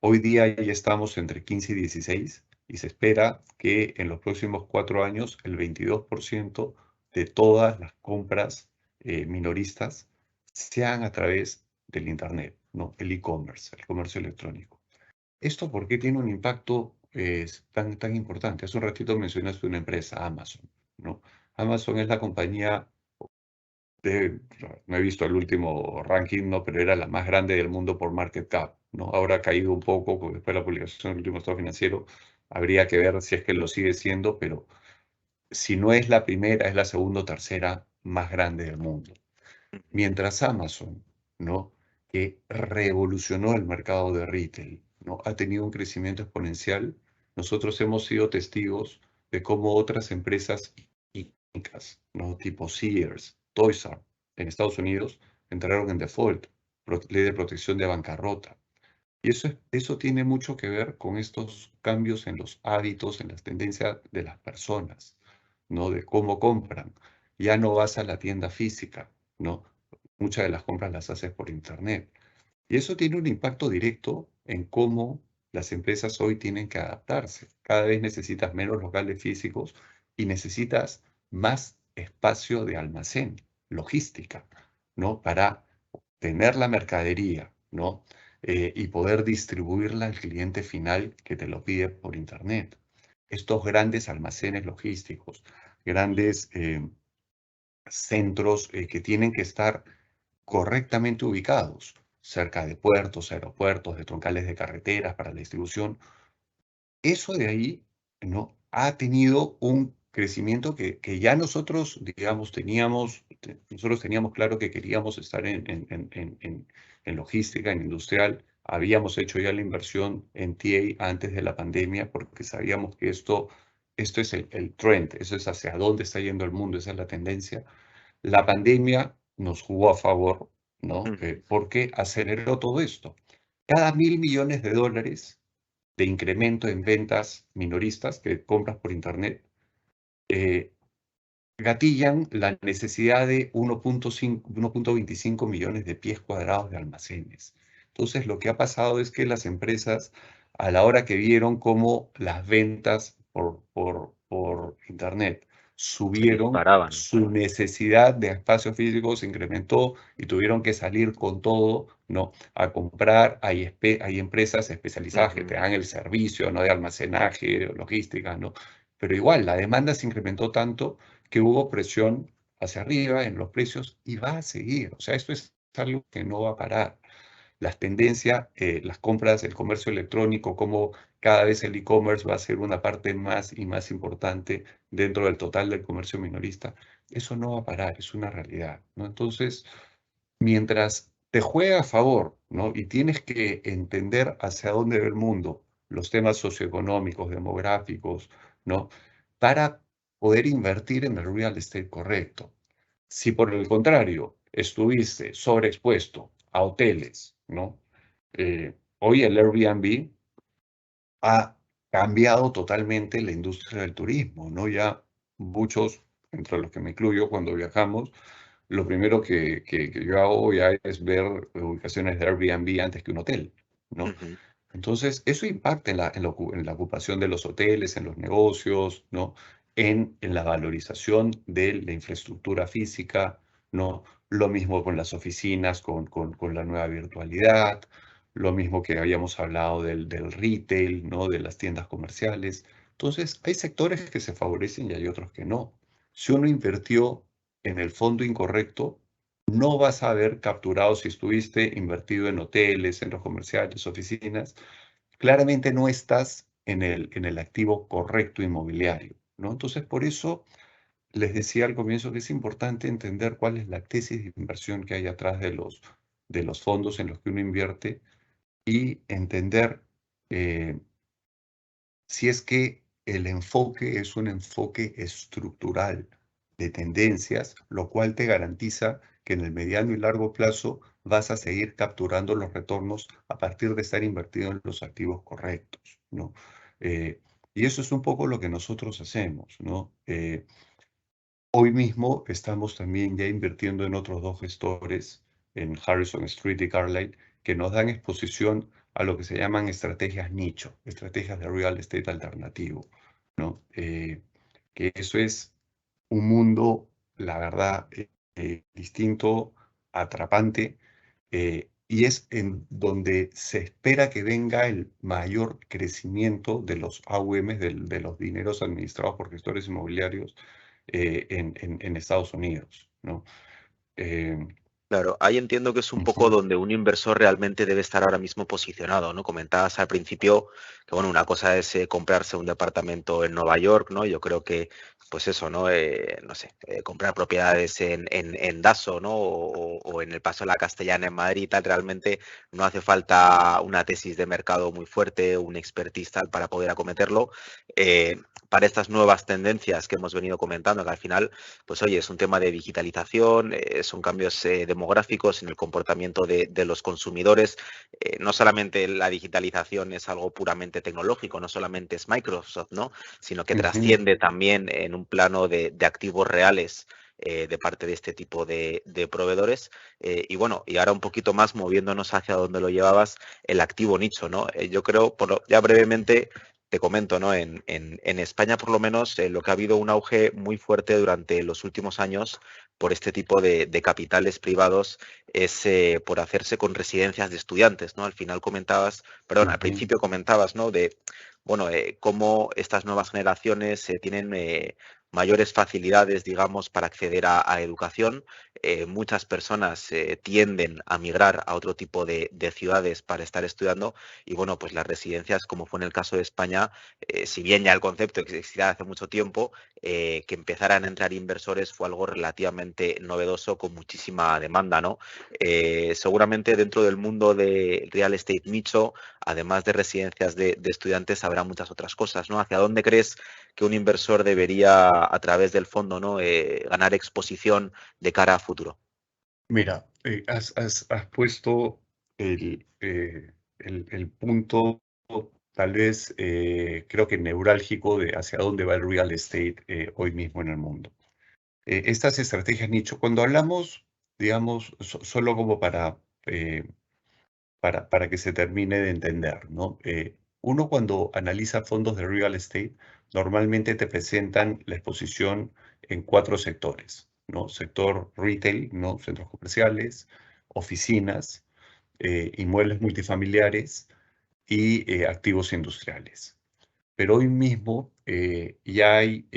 Hoy día ya estamos entre 15 y 16 y se espera que en los próximos 4 años el 22% de todas las compras minoristas sean a través del Internet, ¿no? El e-commerce, el comercio electrónico. ¿Esto por qué tiene un impacto tan importante? Hace un ratito mencionaste una empresa, Amazon, ¿no? Amazon es la compañía no he visto el último ranking, ¿no? Pero era la más grande del mundo por market cap, ¿no? Ahora ha caído un poco después de la publicación del último estado financiero. Habría que ver si es que lo sigue siendo, pero si no es la primera, es la segunda o tercera más grande del mundo. Mientras Amazon, ¿no? Que revolucionó el mercado de retail, ¿no? Ha tenido un crecimiento exponencial. Nosotros hemos sido testigos de cómo otras empresas icónicas, ¿no? Tipo Sears, Toys R en Estados Unidos entraron en default, ley de protección de bancarrota. Y eso tiene mucho que ver con estos cambios en los hábitos, en las tendencias de las personas, ¿no? De cómo compran. Ya no vas a la tienda física, ¿no? Muchas de las compras las haces por internet. Y eso tiene un impacto directo en cómo las empresas hoy tienen que adaptarse. Cada vez necesitas menos locales físicos y necesitas más espacio de almacén, logística, ¿no? Para tener la mercadería, ¿no? Y poder distribuirla al cliente final que te lo pide por internet. Estos grandes almacenes logísticos, grandes centros que tienen que estar correctamente ubicados, cerca de puertos, aeropuertos, de troncales de carreteras para la distribución. Eso de ahí, ¿no? Ha tenido un crecimiento que ya nosotros, digamos, nosotros teníamos claro que queríamos estar en logística, en industrial. Habíamos hecho ya la inversión en TA antes de la pandemia porque sabíamos que esto es el trend, eso es hacia dónde está yendo el mundo, esa es la tendencia. La pandemia nos jugó a favor, ¿no? Ujú. Porque aceleró todo esto. Cada $1.000 millones de incremento en ventas minoristas, que compras por internet, eh, gatillan la necesidad de 1.25 millones de pies cuadrados de almacenes. Entonces, lo que ha pasado es que las empresas, a la hora que vieron cómo las ventas por internet Se subieron, disparaban. su necesidad de espacio físico se incrementó y tuvieron que salir con todo, ¿no? A comprar. Hay empresas especializadas que te Ujú. dan el servicio, ¿no? De almacenaje, logística, ¿no? Pero igual, la demanda se incrementó tanto que hubo presión hacia arriba en los precios y va a seguir. O sea, esto es algo que no va a parar. las tendencias, las compras, el comercio electrónico, cómo cada vez el e-commerce va a ser una parte más y más importante dentro del total del comercio minorista, eso no va a parar, es una realidad, ¿no? Entonces, mientras te juega a favor, ¿no? Y tienes que entender hacia dónde va el mundo, los temas socioeconómicos, demográficos, ¿no? Para poder invertir en el real estate correcto. Si por el contrario estuviste sobreexpuesto a hoteles, ¿no? Hoy el Airbnb ha cambiado totalmente la industria del turismo, ¿no? Ya muchos, entre los que me incluyo, cuando viajamos, lo primero que yo hago ya es ver ubicaciones de Airbnb antes que un hotel, ¿no? Ujú. Entonces, eso impacta en la ocupación de los hoteles, en los negocios, ¿no? En la valorización de la infraestructura física, ¿no? Lo mismo con las oficinas, con la nueva virtualidad, lo mismo que habíamos hablado del retail, ¿no? De las tiendas comerciales. Entonces, hay sectores que se favorecen y hay otros que no. Si uno invirtió en el fondo incorrecto, no vas a haber capturado si estuviste invertido en hoteles, centros comerciales, oficinas. Claramente no estás en el activo correcto inmobiliario, ¿no? Entonces, por eso les decía al comienzo que es importante entender cuál es la tesis de inversión que hay atrás de los fondos en los que uno invierte y entender si es que el enfoque es un enfoque estructural de tendencias, lo cual te garantiza que en el mediano y largo plazo vas a seguir capturando los retornos a partir de estar invertido en los activos correctos, ¿no? Eh, y eso es un poco lo que nosotros hacemos, ¿no? Hoy mismo estamos también ya invirtiendo en otros dos gestores, en Harrison Street y Carlyle, que nos dan exposición a lo que se llaman estrategias nicho, estrategias de real estate alternativo, ¿no? Que eso es un mundo, la verdad, distinto, atrapante, y es en donde se espera que venga el mayor crecimiento de los AUMs, de los dineros administrados por gestores inmobiliarios en Estados Unidos, ¿no? Eh, Claro, ahí entiendo que es un poco ujú, donde un inversor realmente debe estar ahora mismo posicionado, ¿no? Comentabas al principio que, bueno, una cosa es comprarse un departamento en Nueva York, ¿no? Yo creo que, pues eso, ¿no? No sé, comprar propiedades en Daso, ¿no? O en el Paso de la Castellana en Madrid y tal, realmente no hace falta una tesis de mercado muy fuerte, un expertise tal para poder acometerlo. Para estas nuevas tendencias que hemos venido comentando, que al final pues oye, es un tema de digitalización, son cambios demográficos en el comportamiento de los consumidores. No solamente la digitalización es algo puramente tecnológico, no solamente es Microsoft, ¿no? Sino que ujú. trasciende también en un plano de activos reales de parte de este tipo de proveedores. Y bueno, y ahora un poquito más moviéndonos hacia donde lo llevabas, el activo nicho, ¿no? Yo creo, ya brevemente, te comento, ¿no? En España, por lo menos, lo que ha habido un auge muy fuerte durante los últimos años por este tipo de capitales privados es por hacerse con residencias de estudiantes, ¿no? Al final comentabas, perdón, al Ujú, principio comentabas, ¿no? De, bueno, cómo estas nuevas generaciones tienen mayores facilidades, digamos, para acceder a educación. Muchas personas tienden a migrar a otro tipo de ciudades para estar estudiando y bueno, pues las residencias, como fue en el caso de España, si bien ya el concepto existía hace mucho tiempo, que empezaran a entrar inversores fue algo relativamente novedoso con muchísima demanda, ¿no? Seguramente dentro del mundo de real estate nicho, además de residencias de estudiantes, habrá muchas otras cosas, ¿no? ¿Hacia dónde crees que un inversor debería, a través del fondo, ¿no? Ganar exposición de cara a futuro? Mira, has puesto el punto tal vez creo que neurálgico de hacia dónde va el real estate hoy mismo en el mundo. Estas estrategias nicho, cuando hablamos, digamos, solo como para que se termine de entender, ¿no? Uno cuando analiza fondos de real estate, normalmente te presentan la exposición en cuatro sectores, ¿no? Sector retail, ¿no? Centros comerciales, oficinas, inmuebles multifamiliares y activos industriales. Pero hoy mismo ya hay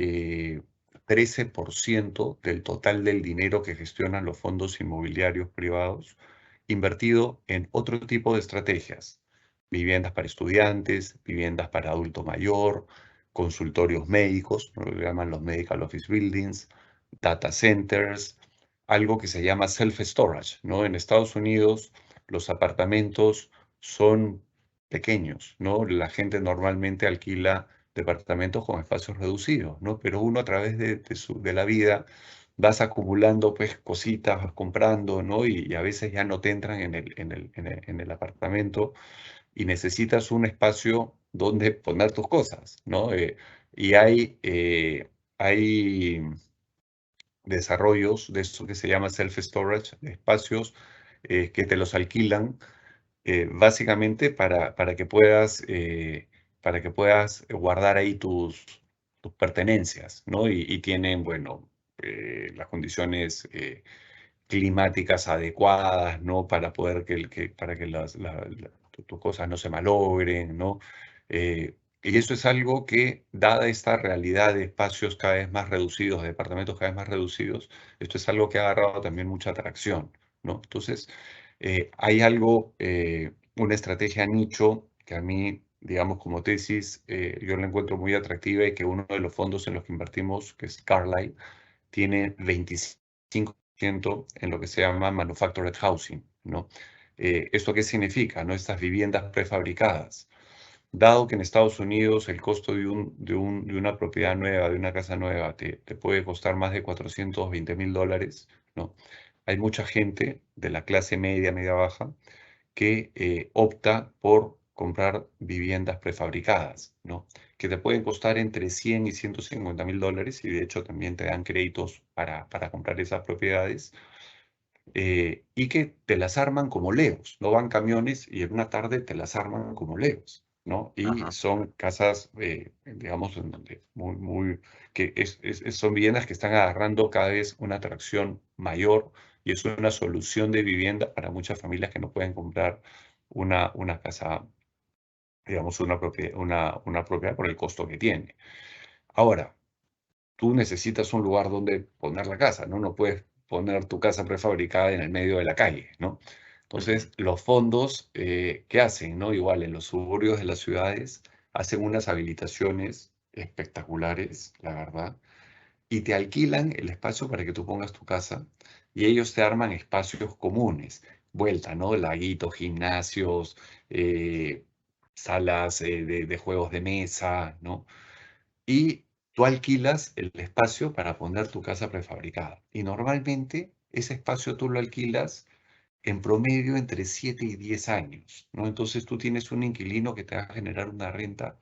13% del total del dinero que gestionan los fondos inmobiliarios privados invertido en otro tipo de estrategias. Viviendas para estudiantes, viviendas para adulto mayor, consultorios médicos, lo que llaman los medical office buildings, data centers, algo que se llama self-storage, ¿no? En Estados Unidos los apartamentos son pequeños, ¿no? La gente normalmente alquila departamentos con espacios reducidos, ¿no? Pero uno a través de la vida vas acumulando pues cositas, vas comprando, ¿no? Y a veces ya no te entran en el apartamento y necesitas un espacio donde poner tus cosas, ¿no? Y hay desarrollos de esto que se llama self-storage, de espacios que te los alquilan básicamente para que puedas guardar ahí tus pertenencias, ¿no? Y tienen, bueno, las condiciones climáticas adecuadas, ¿no? Para poder para que tus cosas no se malogren, ¿no? Y eso es algo que, dada esta realidad de espacios cada vez más reducidos, de departamentos cada vez más reducidos, esto es algo que ha agarrado también mucha atracción, ¿no? Entonces, hay algo, una estrategia nicho que a mí, digamos, como tesis, yo la encuentro muy atractiva y que uno de los fondos en los que invertimos, que es Carlyle, tiene 25% en lo que se llama manufactured housing, ¿no? ¿Esto qué significa, no? Estas viviendas prefabricadas. Dado que en Estados Unidos el costo de una propiedad nueva, de una casa nueva, te puede costar más de $420,000, ¿no? Hay mucha gente de la clase media, media baja, que opta por comprar viviendas prefabricadas, ¿no? Que te pueden costar entre 100 y $150,000 y de hecho también te dan créditos para comprar esas propiedades y que te las arman como Legos, no van camiones y en una tarde te las arman como Legos, ¿no? Y Ajá. son casas, digamos, en donde que son viviendas que están agarrando cada vez una atracción mayor y es una solución de vivienda para muchas familias que no pueden comprar una casa, digamos, una propiedad por el costo que tiene. Ahora, tú necesitas un lugar donde poner la casa, ¿no? No puedes poner tu casa prefabricada en el medio de la calle, ¿no? Ujú. Entonces, los fondos, ¿qué hacen, no? Igual en los suburbios de las ciudades hacen unas habilitaciones espectaculares, la verdad, y te alquilan el espacio para que tú pongas tu casa y ellos te arman espacios comunes, vuelta, ¿no? Laguitos, gimnasios, salas de juegos de mesa, ¿no? Y tú alquilas el espacio para poner tu casa prefabricada. Y normalmente ese espacio tú lo alquilas en promedio entre 7 y 10 años, ¿no? Entonces tú tienes un inquilino que te va a generar una renta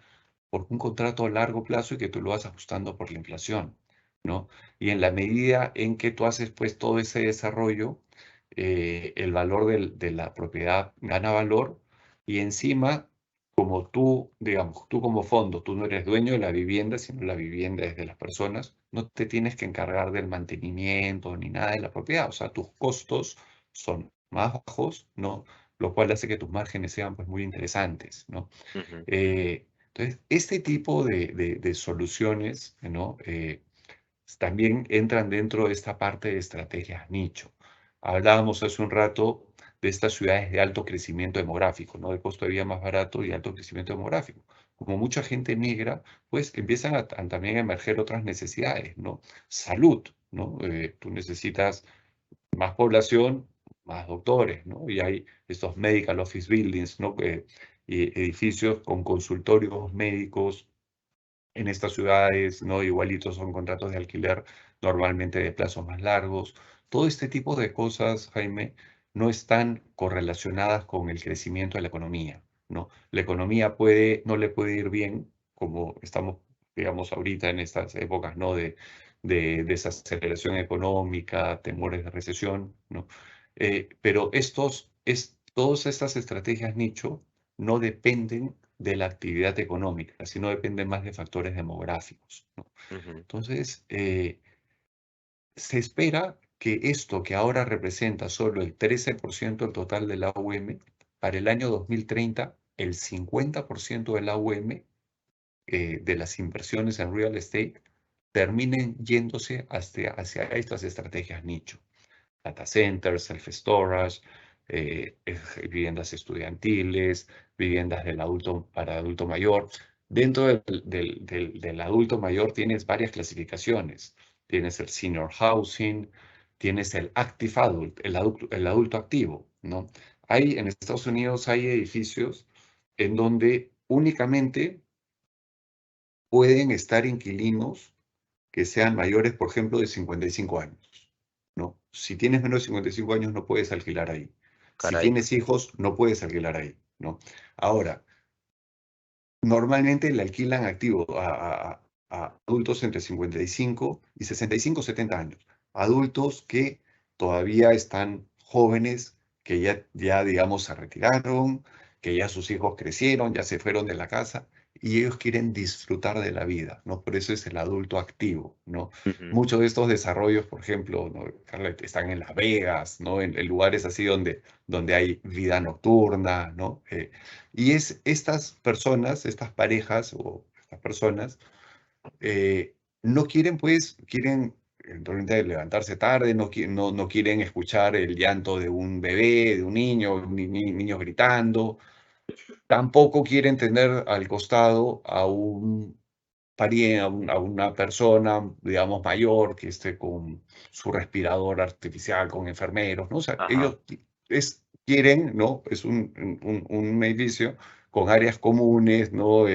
por un contrato a largo plazo y que tú lo vas ajustando por la inflación, ¿no? Y en la medida en que tú haces pues todo ese desarrollo, el valor de la propiedad gana valor y encima, como tú, digamos, tú como fondo, tú no eres dueño de la vivienda, sino la vivienda es de las personas, no te tienes que encargar del mantenimiento ni nada de la propiedad, o sea, tus costos son más bajos, ¿no? Lo cual hace que tus márgenes sean pues muy interesantes, ¿no? Ujú. Entonces, este tipo de soluciones, ¿no? También entran dentro de esta parte de estrategias nicho. Hablábamos hace un rato de estas ciudades de alto crecimiento demográfico, ¿no? De costo de vida más barato y alto crecimiento demográfico. Como mucha gente migra, pues empiezan también a emerger otras necesidades, ¿no? Salud, ¿no? Tú necesitas más población, más doctores, ¿no? Y hay estos medical office buildings, ¿no? Y edificios con consultorios médicos en estas ciudades, ¿no? Igualitos son contratos de alquiler normalmente de plazos más largos. Todo este tipo de cosas, Jaime, no están correlacionadas con el crecimiento de la economía, ¿no? La economía no le puede ir bien, como estamos, digamos, ahorita en estas épocas, ¿no? De desaceleración económica, temores de recesión, ¿no? Pero todas estas estrategias nicho no dependen de la actividad económica, sino dependen más de factores demográficos, ¿no? Ujú. Entonces, se espera que esto que ahora representa solo el 13% del total de la AUM, para el año 2030, el 50% de la AUM, de las inversiones en real estate, terminen yéndose hacia estas estrategias nicho. Data centers, self-storage, viviendas estudiantiles, viviendas del adulto para adulto mayor. Dentro del adulto mayor tienes varias clasificaciones. Tienes el senior housing, tienes el active adult, el adulto activo, ¿no? En Estados Unidos hay edificios en donde únicamente pueden estar inquilinos que sean mayores, por ejemplo, de 55 años, ¿no? Si tienes menos de 55 años no puedes alquilar ahí. Si Caray. tienes hijos no puedes alquilar ahí, ¿no? Ahora, normalmente le alquilan activo a adultos entre 55 y 65, 70 años. Adultos que todavía están jóvenes, que ya digamos, se retiraron, que ya sus hijos crecieron, ya se fueron de la casa y ellos quieren disfrutar de la vida, ¿no? Por eso es el adulto activo, ¿no? Ujú. Muchos de estos desarrollos, por ejemplo, ¿no? Carla, están en Las Vegas, ¿no? En lugares así donde hay vida nocturna, ¿no? Y estas personas, estas parejas o estas personas, no quieren, pues, quieren eventualmente levantarse tarde, no quieren escuchar el llanto de un bebé, de un niño, niños gritando, tampoco quieren tener al costado a un pariente, a una persona, digamos, mayor que esté con su respirador artificial, con enfermeros, ¿no? O sea, Ajá. ellos quieren, ¿no? Es un edificio con áreas comunes, ¿no?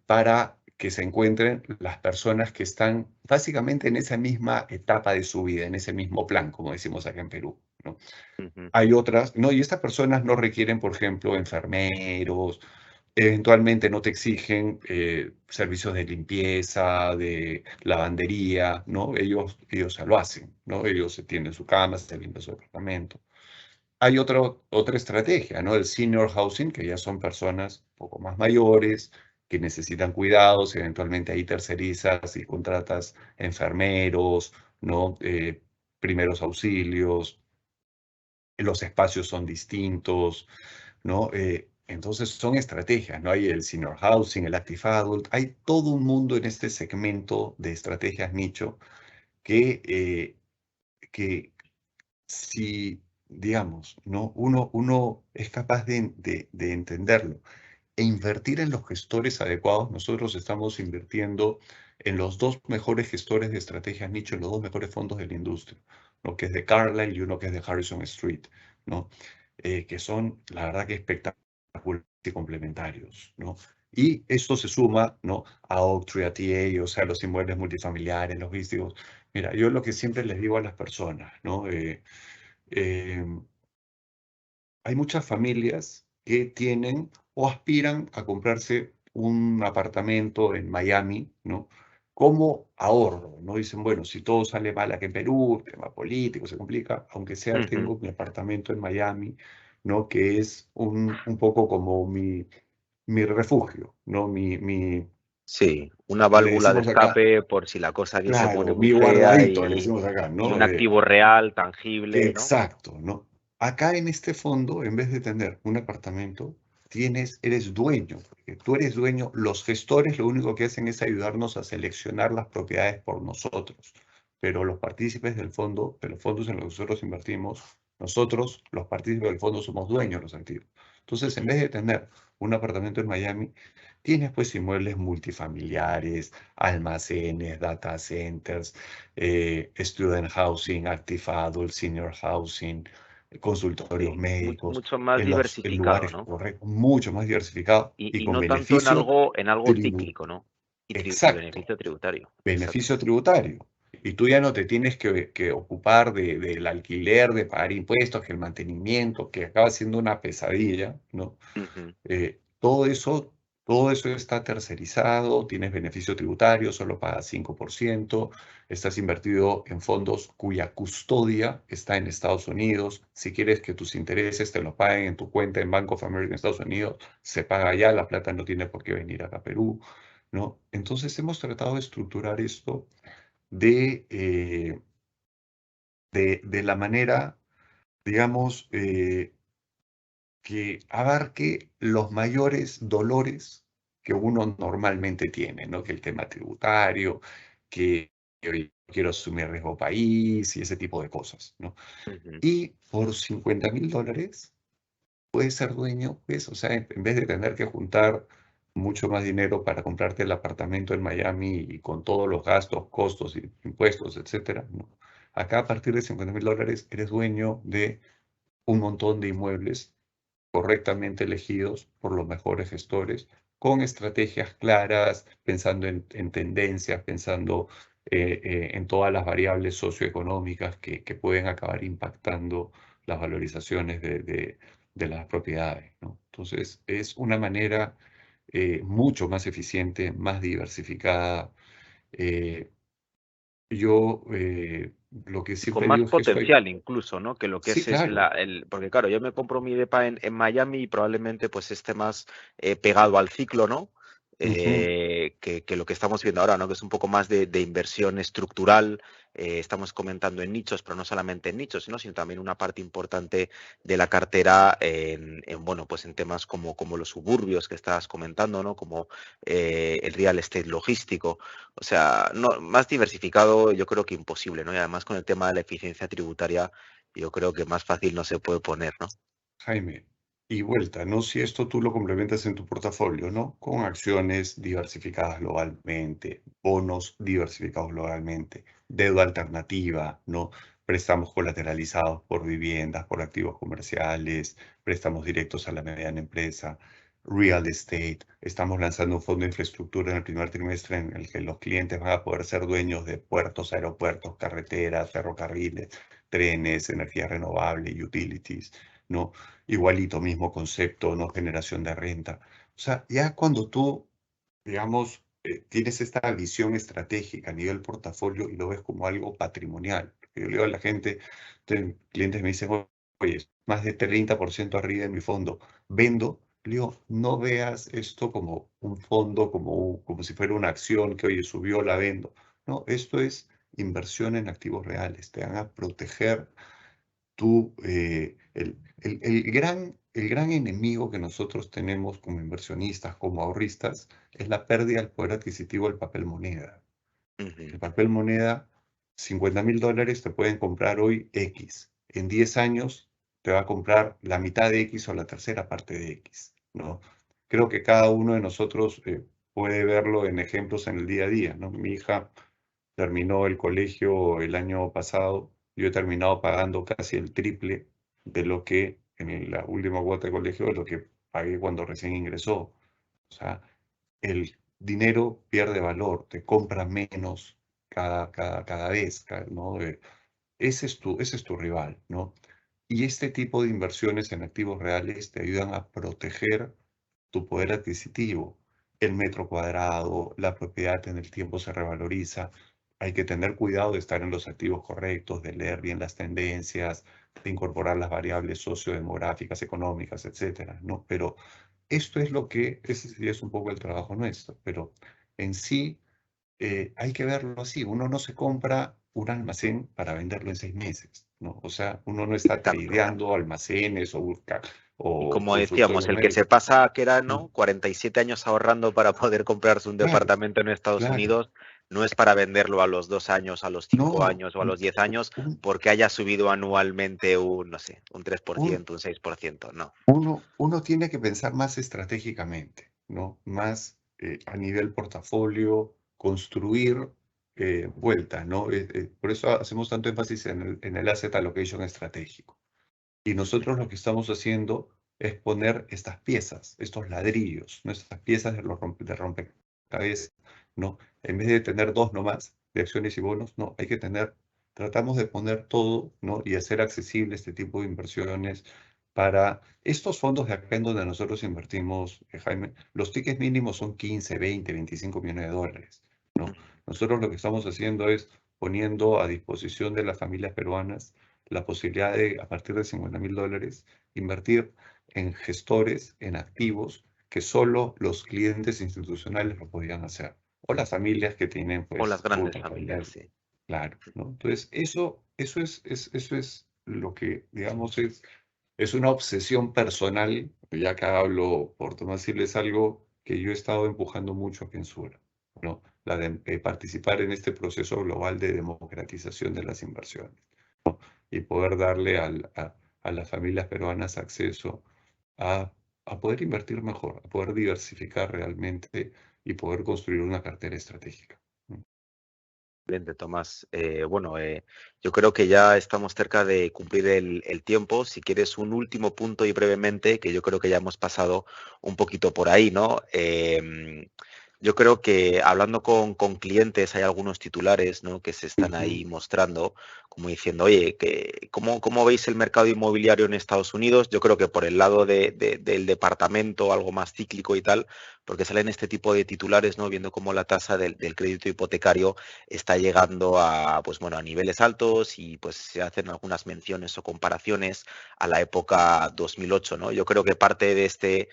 Para que se encuentren las personas que están básicamente en esa misma etapa de su vida, en ese mismo plan, como decimos acá en Perú, ¿no? Ujú. Hay otras, ¿no? Y estas personas no requieren, por ejemplo, enfermeros, eventualmente no te exigen servicios de limpieza, de lavandería, ¿no? Ellos se lo hacen, ¿no? Ellos se tienen su cama, se limpian su departamento. Hay otra estrategia, ¿no? El senior housing, que ya son personas un poco más mayores, que necesitan cuidados, eventualmente ahí tercerizas y contratas enfermeros, ¿no? Primeros auxilios, los espacios son distintos, ¿no? Entonces son estrategias, ¿no? Hay el senior housing, el active adult, hay todo un mundo en este segmento de estrategias nicho que si, digamos, ¿no? Uno es capaz de entenderlo e invertir en los gestores adecuados. Nosotros estamos invirtiendo en los dos mejores gestores de estrategias nicho, en los dos mejores fondos de la industria, ¿no? Que es de Carlyle y uno que es de Harrison Street, ¿no? Que son, la verdad, que espectaculares y complementarios, ¿no? Y esto se suma, ¿no? A Oaktree, a TA, o sea, los inmuebles multifamiliares, logísticos. Mira, yo lo que siempre les digo a las personas, ¿no? Eh, Hay muchas familias que tienen o aspiran a comprarse un apartamento en Miami, ¿no? Como ahorro, ¿no? Dicen, bueno, si todo sale mal aquí en Perú, tema político se complica, aunque sea Ujú. tengo mi apartamento en Miami, ¿no? Que es un poco como mi refugio, ¿no? Sí, una Le válvula de decimos acá, escape por si la cosa aquí se pone claro, muy mi fea guardadito, le decimos acá, y ¿no? un activo real, tangible, ¿no? Exacto, ¿no? Acá en este fondo, en vez de tener un apartamento, eres dueño. Porque tú eres dueño, los gestores lo único que hacen es ayudarnos a seleccionar las propiedades por nosotros. Pero los partícipes del fondo, de los fondos en los que nosotros invertimos, nosotros, los partícipes del fondo, somos dueños de los activos. Entonces, en Ujú. vez de tener un apartamento en Miami, tienes pues inmuebles multifamiliares, almacenes, data centers, student housing, active adult, senior housing, consultorios Sí, médicos, mucho más en diversificado, lugares ¿no? correctos, mucho más diversificado y Y con no tanto beneficio en algo tributario. cíclico, ¿no? Y Exacto, beneficio tributario. Exacto. beneficio tributario. Y tú ya no te tienes que ocupar del alquiler, de pagar impuestos, que el mantenimiento, que acaba siendo una pesadilla, ¿no? Ujú. Eh, todo eso, todo eso está tercerizado, tienes beneficio tributario, solo pagas 5%, estás invertido en fondos cuya custodia está en Estados Unidos. Si quieres que tus intereses te los paguen en tu cuenta en Bank of America en Estados Unidos, se paga allá, la plata no tiene por qué venir acá a Perú, ¿no? Entonces hemos tratado de estructurar esto de, eh, de la manera, digamos, que abarque los mayores dolores que uno normalmente tiene, ¿no? Que el tema tributario, que oye, quiero asumir riesgo país y ese tipo de cosas, ¿no? Ujú. Y por $50.000 puedes ser dueño, pues, o sea, en vez de tener que juntar mucho más dinero para comprarte el apartamento en Miami y con todos los gastos, costos, y impuestos, etcétera, ¿no? Acá a partir de $50.000 eres dueño de un montón de inmuebles correctamente elegidos por los mejores gestores, con estrategias claras, pensando en tendencias, pensando en todas las variables socioeconómicas que pueden acabar impactando las valorizaciones de las propiedades, ¿no? Entonces, es una manera mucho más eficiente, más diversificada. eh, yo lo que Y con siempre más digo es que esto hay... potencial incluso, ¿no? Que lo que Sí, es claro. porque claro, yo me compro mi depa en Miami y probablemente pues esté más pegado al ciclo, ¿no? Ujú. Que lo que estamos viendo ahora, ¿no? Que es un poco más de inversión estructural. Estamos comentando en nichos, pero no solamente en nichos, sino también una parte importante de la cartera bueno, pues en temas como los suburbios que estabas comentando, ¿no? Como el real estate logístico. O sea, no, más diversificado yo creo que imposible, ¿no? Y además con el tema de la eficiencia tributaria, yo creo que más fácil no se puede poner, ¿no? Jaime, y vuelta, ¿no? Si esto tú lo complementas en tu portafolio, ¿no? Con acciones diversificadas globalmente, bonos diversificados globalmente, deuda alternativa, ¿no? Préstamos colateralizados por viviendas, por activos comerciales, préstamos directos a la mediana empresa, real estate. Estamos lanzando un fondo de infraestructura en el primer trimestre en el que los clientes van a poder ser dueños de puertos, aeropuertos, carreteras, ferrocarriles, trenes, energía renovable, utilities, ¿no? Igualito, mismo concepto, no generación de renta. O sea, ya cuando tú, digamos, tienes esta visión estratégica a nivel portafolio y lo ves como algo patrimonial. Yo le digo a la gente, clientes me dicen, oye, más de 30% arriba en mi fondo, vendo. Le digo, no veas esto como un fondo, como si fuera una acción que, oye, subió, la vendo. No, esto es inversión en activos reales. Te van a proteger tú, el gran enemigo que nosotros tenemos como inversionistas, como ahorristas, es la pérdida del poder adquisitivo del papel moneda. Ujú. El papel moneda, $50.000 te pueden comprar hoy X. En 10 años te va a comprar la mitad de X o la tercera parte de X, ¿no? Creo que cada uno de nosotros puede verlo en ejemplos en el día a día, ¿no? Mi hija terminó el colegio el año pasado. Yo he terminado pagando casi el triple de lo que en la última cuota de colegio, de lo que pagué cuando recién ingresó. O sea, el dinero pierde valor, te compra menos cada vez, ¿no? Ese es tu rival, ¿no? Y este tipo de inversiones en activos reales te ayudan a proteger tu poder adquisitivo. El metro cuadrado, la propiedad en el tiempo se revaloriza. Hay que tener cuidado de estar en los activos correctos, de leer bien las tendencias, de incorporar las variables sociodemográficas, económicas, etcétera, ¿no? Pero esto es lo que, ese sí es un poco el trabajo nuestro, pero en sí hay que verlo así. Uno no se compra un almacén para venderlo en 6 meses, ¿no? O sea, uno no está Exacto. tradeando almacenes o busca Y o como decíamos, consultorios el que se médicos. pasa, que era, Mm. ¿no? 47 años ahorrando para poder comprarse un Claro, departamento en Estados claro. Unidos, no es para venderlo a los 2 años, a los 5 No, años o a los 10 años, un- porque haya subido anualmente un, no sé, un tres por un- ciento un 6%. No. uno tiene que pensar más estratégicamente, ¿no? Más a nivel portafolio, construir vuelta, ¿no? Por eso hacemos tanto énfasis en el asset allocation estratégico. Y nosotros lo que estamos haciendo es poner estas piezas, estos ladrillos, ¿no? Estas piezas de rompecabezas, ¿no? En vez de tener dos nomás, de acciones y bonos, no, tratamos de poner todo, ¿no? Y hacer accesible este tipo de inversiones para estos fondos de acá en donde nosotros invertimos, Jaime. Los tickets mínimos son 15, 20, 25 millones de dólares, ¿no? Nosotros lo que estamos haciendo es poniendo a disposición de las familias peruanas la posibilidad de, a partir de $50.000, invertir en gestores, en activos que solo los clientes institucionales lo podían hacer. O las familias que tienen, O las pues, grandes puta, familias, sí. claro, ¿no? Entonces, eso es lo que, digamos, es una obsesión personal, ya que hablo por Tomás Silva, es algo que yo he estado empujando mucho aquí en Sura, ¿no? participar en este proceso global de democratización de las inversiones, ¿no? Y poder darle a las familias peruanas acceso a, a poder invertir mejor, a poder diversificar realmente y poder construir una cartera estratégica. Excelente, Tomás. Bueno, yo creo que ya estamos cerca de cumplir el tiempo. Si quieres un último punto y brevemente, que yo creo que ya hemos pasado un poquito por ahí, ¿no? Yo creo que hablando con clientes hay algunos titulares, ¿no? Que se están Ujú. ahí mostrando, como diciendo, oye, ¿cómo veis el mercado inmobiliario en Estados Unidos? Yo creo que por el lado del departamento, algo más cíclico y tal, porque salen este tipo de titulares, ¿no? Viendo cómo la tasa del crédito hipotecario está llegando a, pues bueno, a niveles altos y pues se hacen algunas menciones o comparaciones a la época 2008, ¿no? Yo creo que parte de este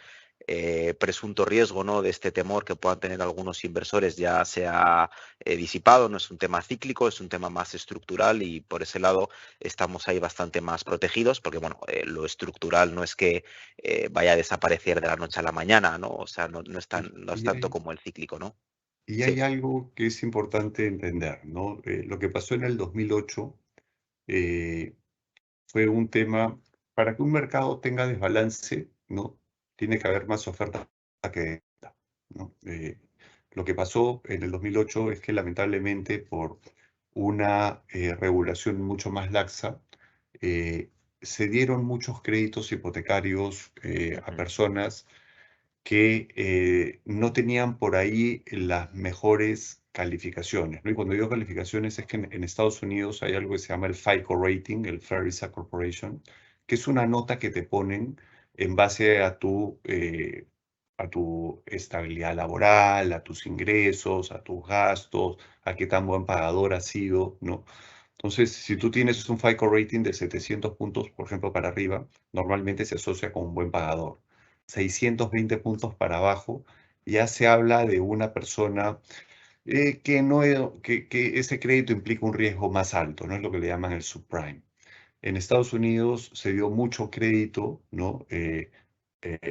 presunto riesgo, ¿no? De este temor que puedan tener algunos inversores ya se ha disipado, no es un tema cíclico, es un tema más estructural y por ese lado estamos ahí bastante más protegidos porque, bueno, lo estructural no es que vaya a desaparecer de la noche a la mañana, ¿no? O sea, no es Y tanto hay, como el cíclico, ¿no? y Sí. hay algo que es importante entender, ¿no? Lo que pasó en el 2008 eh, fue un tema, para que un mercado tenga desbalance, ¿no? Tiene que haber más oferta que demanda, ¿no? Lo que pasó en el 2008 es que lamentablemente por una regulación mucho más laxa, eh, se dieron muchos créditos hipotecarios a Ujú, personas que no tenían por ahí las mejores calificaciones, ¿no? Y cuando digo calificaciones es que en Estados Unidos hay algo que se llama el FICO Rating, el Fair Isaac Corporation, que es una nota que te ponen en base a tu estabilidad laboral, a tus ingresos, a tus gastos, a qué tan buen pagador has sido, ¿no? Entonces, si tú tienes un FICO rating de 700 puntos, por ejemplo, para arriba, normalmente se asocia con un buen pagador. 620 puntos para abajo, ya se habla de una persona que, no, que ese crédito implica un riesgo más alto, no es lo que le llaman el subprime. En Estados Unidos se dio mucho crédito, ¿no?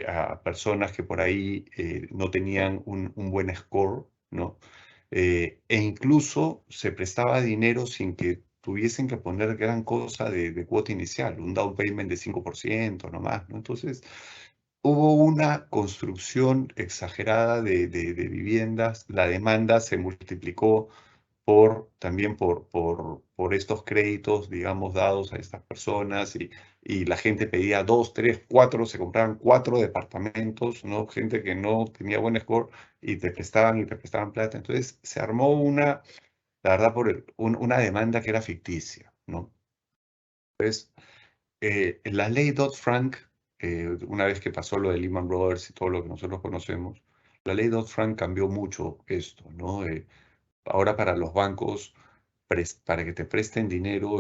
A personas que por ahí no tenían un buen score, ¿no? E incluso se prestaba dinero sin que tuviesen que poner gran cosa de cuota inicial, un down payment de 5% nomás, ¿no? Entonces, hubo una construcción exagerada de viviendas, la demanda se multiplicó también por estos créditos, digamos, dados a estas personas y la gente pedía dos, tres, cuatro, se compraban cuatro departamentos, ¿no? Gente que no tenía buen score y te prestaban plata. Entonces se armó la verdad, una demanda que era ficticia, ¿no? Entonces, la ley Dodd-Frank, una vez que pasó lo de Lehman Brothers y todo lo que nosotros conocemos, la ley Dodd-Frank cambió mucho esto, ¿no? Ahora para los bancos, para que te presten dinero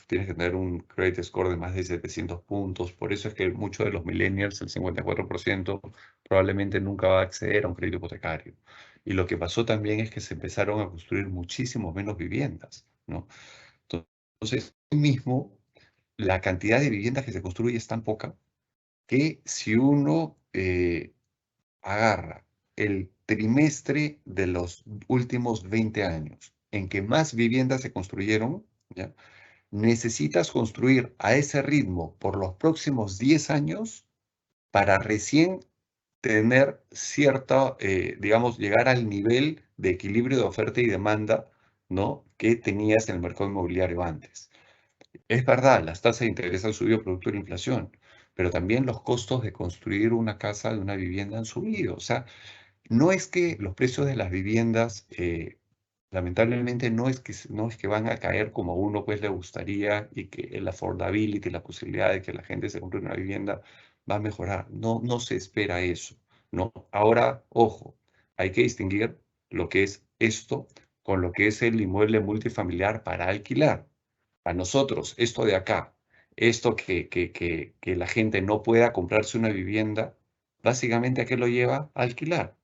tienes que tener un credit score de más de 700 puntos. Por eso es que muchos de los millennials, el 54%, probablemente nunca va a acceder a un crédito hipotecario. Y lo que pasó también es que se empezaron a construir muchísimo menos viviendas, ¿no? Entonces, hoy mismo, la cantidad de viviendas que se construye es tan poca que si uno agarra el trimestre de los últimos 20 años en que más viviendas se construyeron, ¿ya? Necesitas construir a ese ritmo por los próximos 10 años para recién tener cierta, digamos, llegar al nivel de equilibrio de oferta y demanda, ¿no? Que tenías en el mercado inmobiliario antes. Es verdad, las tasas de interés han subido producto de la inflación, pero también los costos de construir una casa, de una vivienda han subido. O sea, no es que los precios de las viviendas, lamentablemente, no es que van a caer como a uno pues le gustaría y que el affordability, la posibilidad de que la gente se compre una vivienda va a mejorar. No, no se espera eso, ¿no? Ahora, ojo, hay que distinguir lo que es esto con lo que es el inmueble multifamiliar para alquilar. A nosotros, esto de acá, esto que la gente no pueda comprarse una vivienda, básicamente, ¿a qué lo lleva? A alquilar.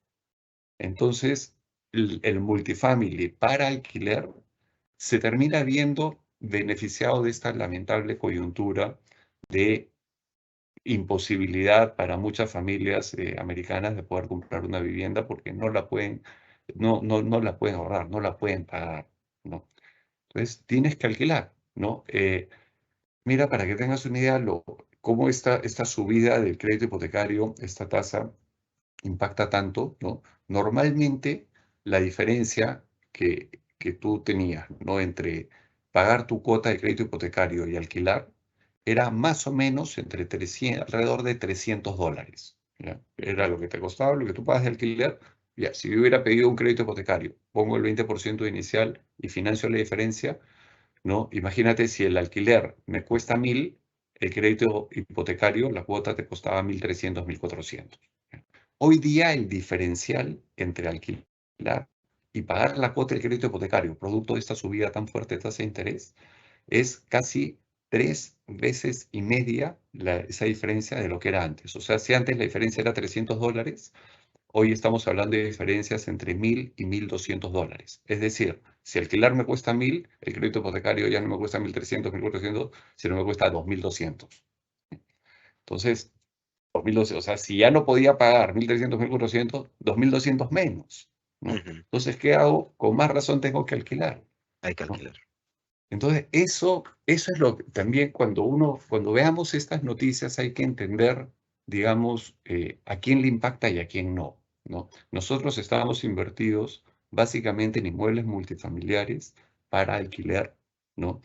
Entonces, el multifamily para alquiler se termina viendo beneficiado de esta lamentable coyuntura de imposibilidad para muchas familias americanas de poder comprar una vivienda porque no la pueden no la pueden ahorrar, no la pueden pagar, ¿no? Entonces, tienes que alquilar, ¿no? Mira, para que tengas una idea, cómo esta subida del crédito hipotecario, esta tasa, impacta tanto, ¿no? Normalmente, la diferencia que tú tenías, ¿no? Entre pagar tu cuota de crédito hipotecario y alquilar, era más o menos alrededor de $300, ¿ya? Era lo que te costaba, lo que tú pagas de alquiler. Ya, si yo hubiera pedido un crédito hipotecario, pongo el 20% inicial y financio la diferencia, ¿no? Imagínate si el alquiler me cuesta 1.000, el crédito hipotecario, la cuota te costaba 1.300, 1.400. Hoy día el diferencial entre alquilar y pagar la cuota del crédito hipotecario, producto de esta subida tan fuerte de tasa de interés, es casi 3 veces y media esa diferencia de lo que era antes. O sea, si antes la diferencia era $300, hoy estamos hablando de diferencias entre 1.000 y $1.200. Es decir, si alquilar me cuesta 1.000, el crédito hipotecario ya no me cuesta 1.300, 1.400, sino me cuesta 2.200. Entonces, 2.200, o sea, si ya no podía pagar 1.300, 1.400, 2.200 menos, ¿no? Ujú. Entonces, ¿qué hago? Con más razón tengo que alquilar, Hay que ¿no? alquilar. Entonces, eso es lo que también cuando veamos estas noticias hay que entender, digamos, a quién le impacta y a quién no, ¿no? Nosotros estábamos invertidos básicamente en inmuebles multifamiliares para alquiler, ¿no?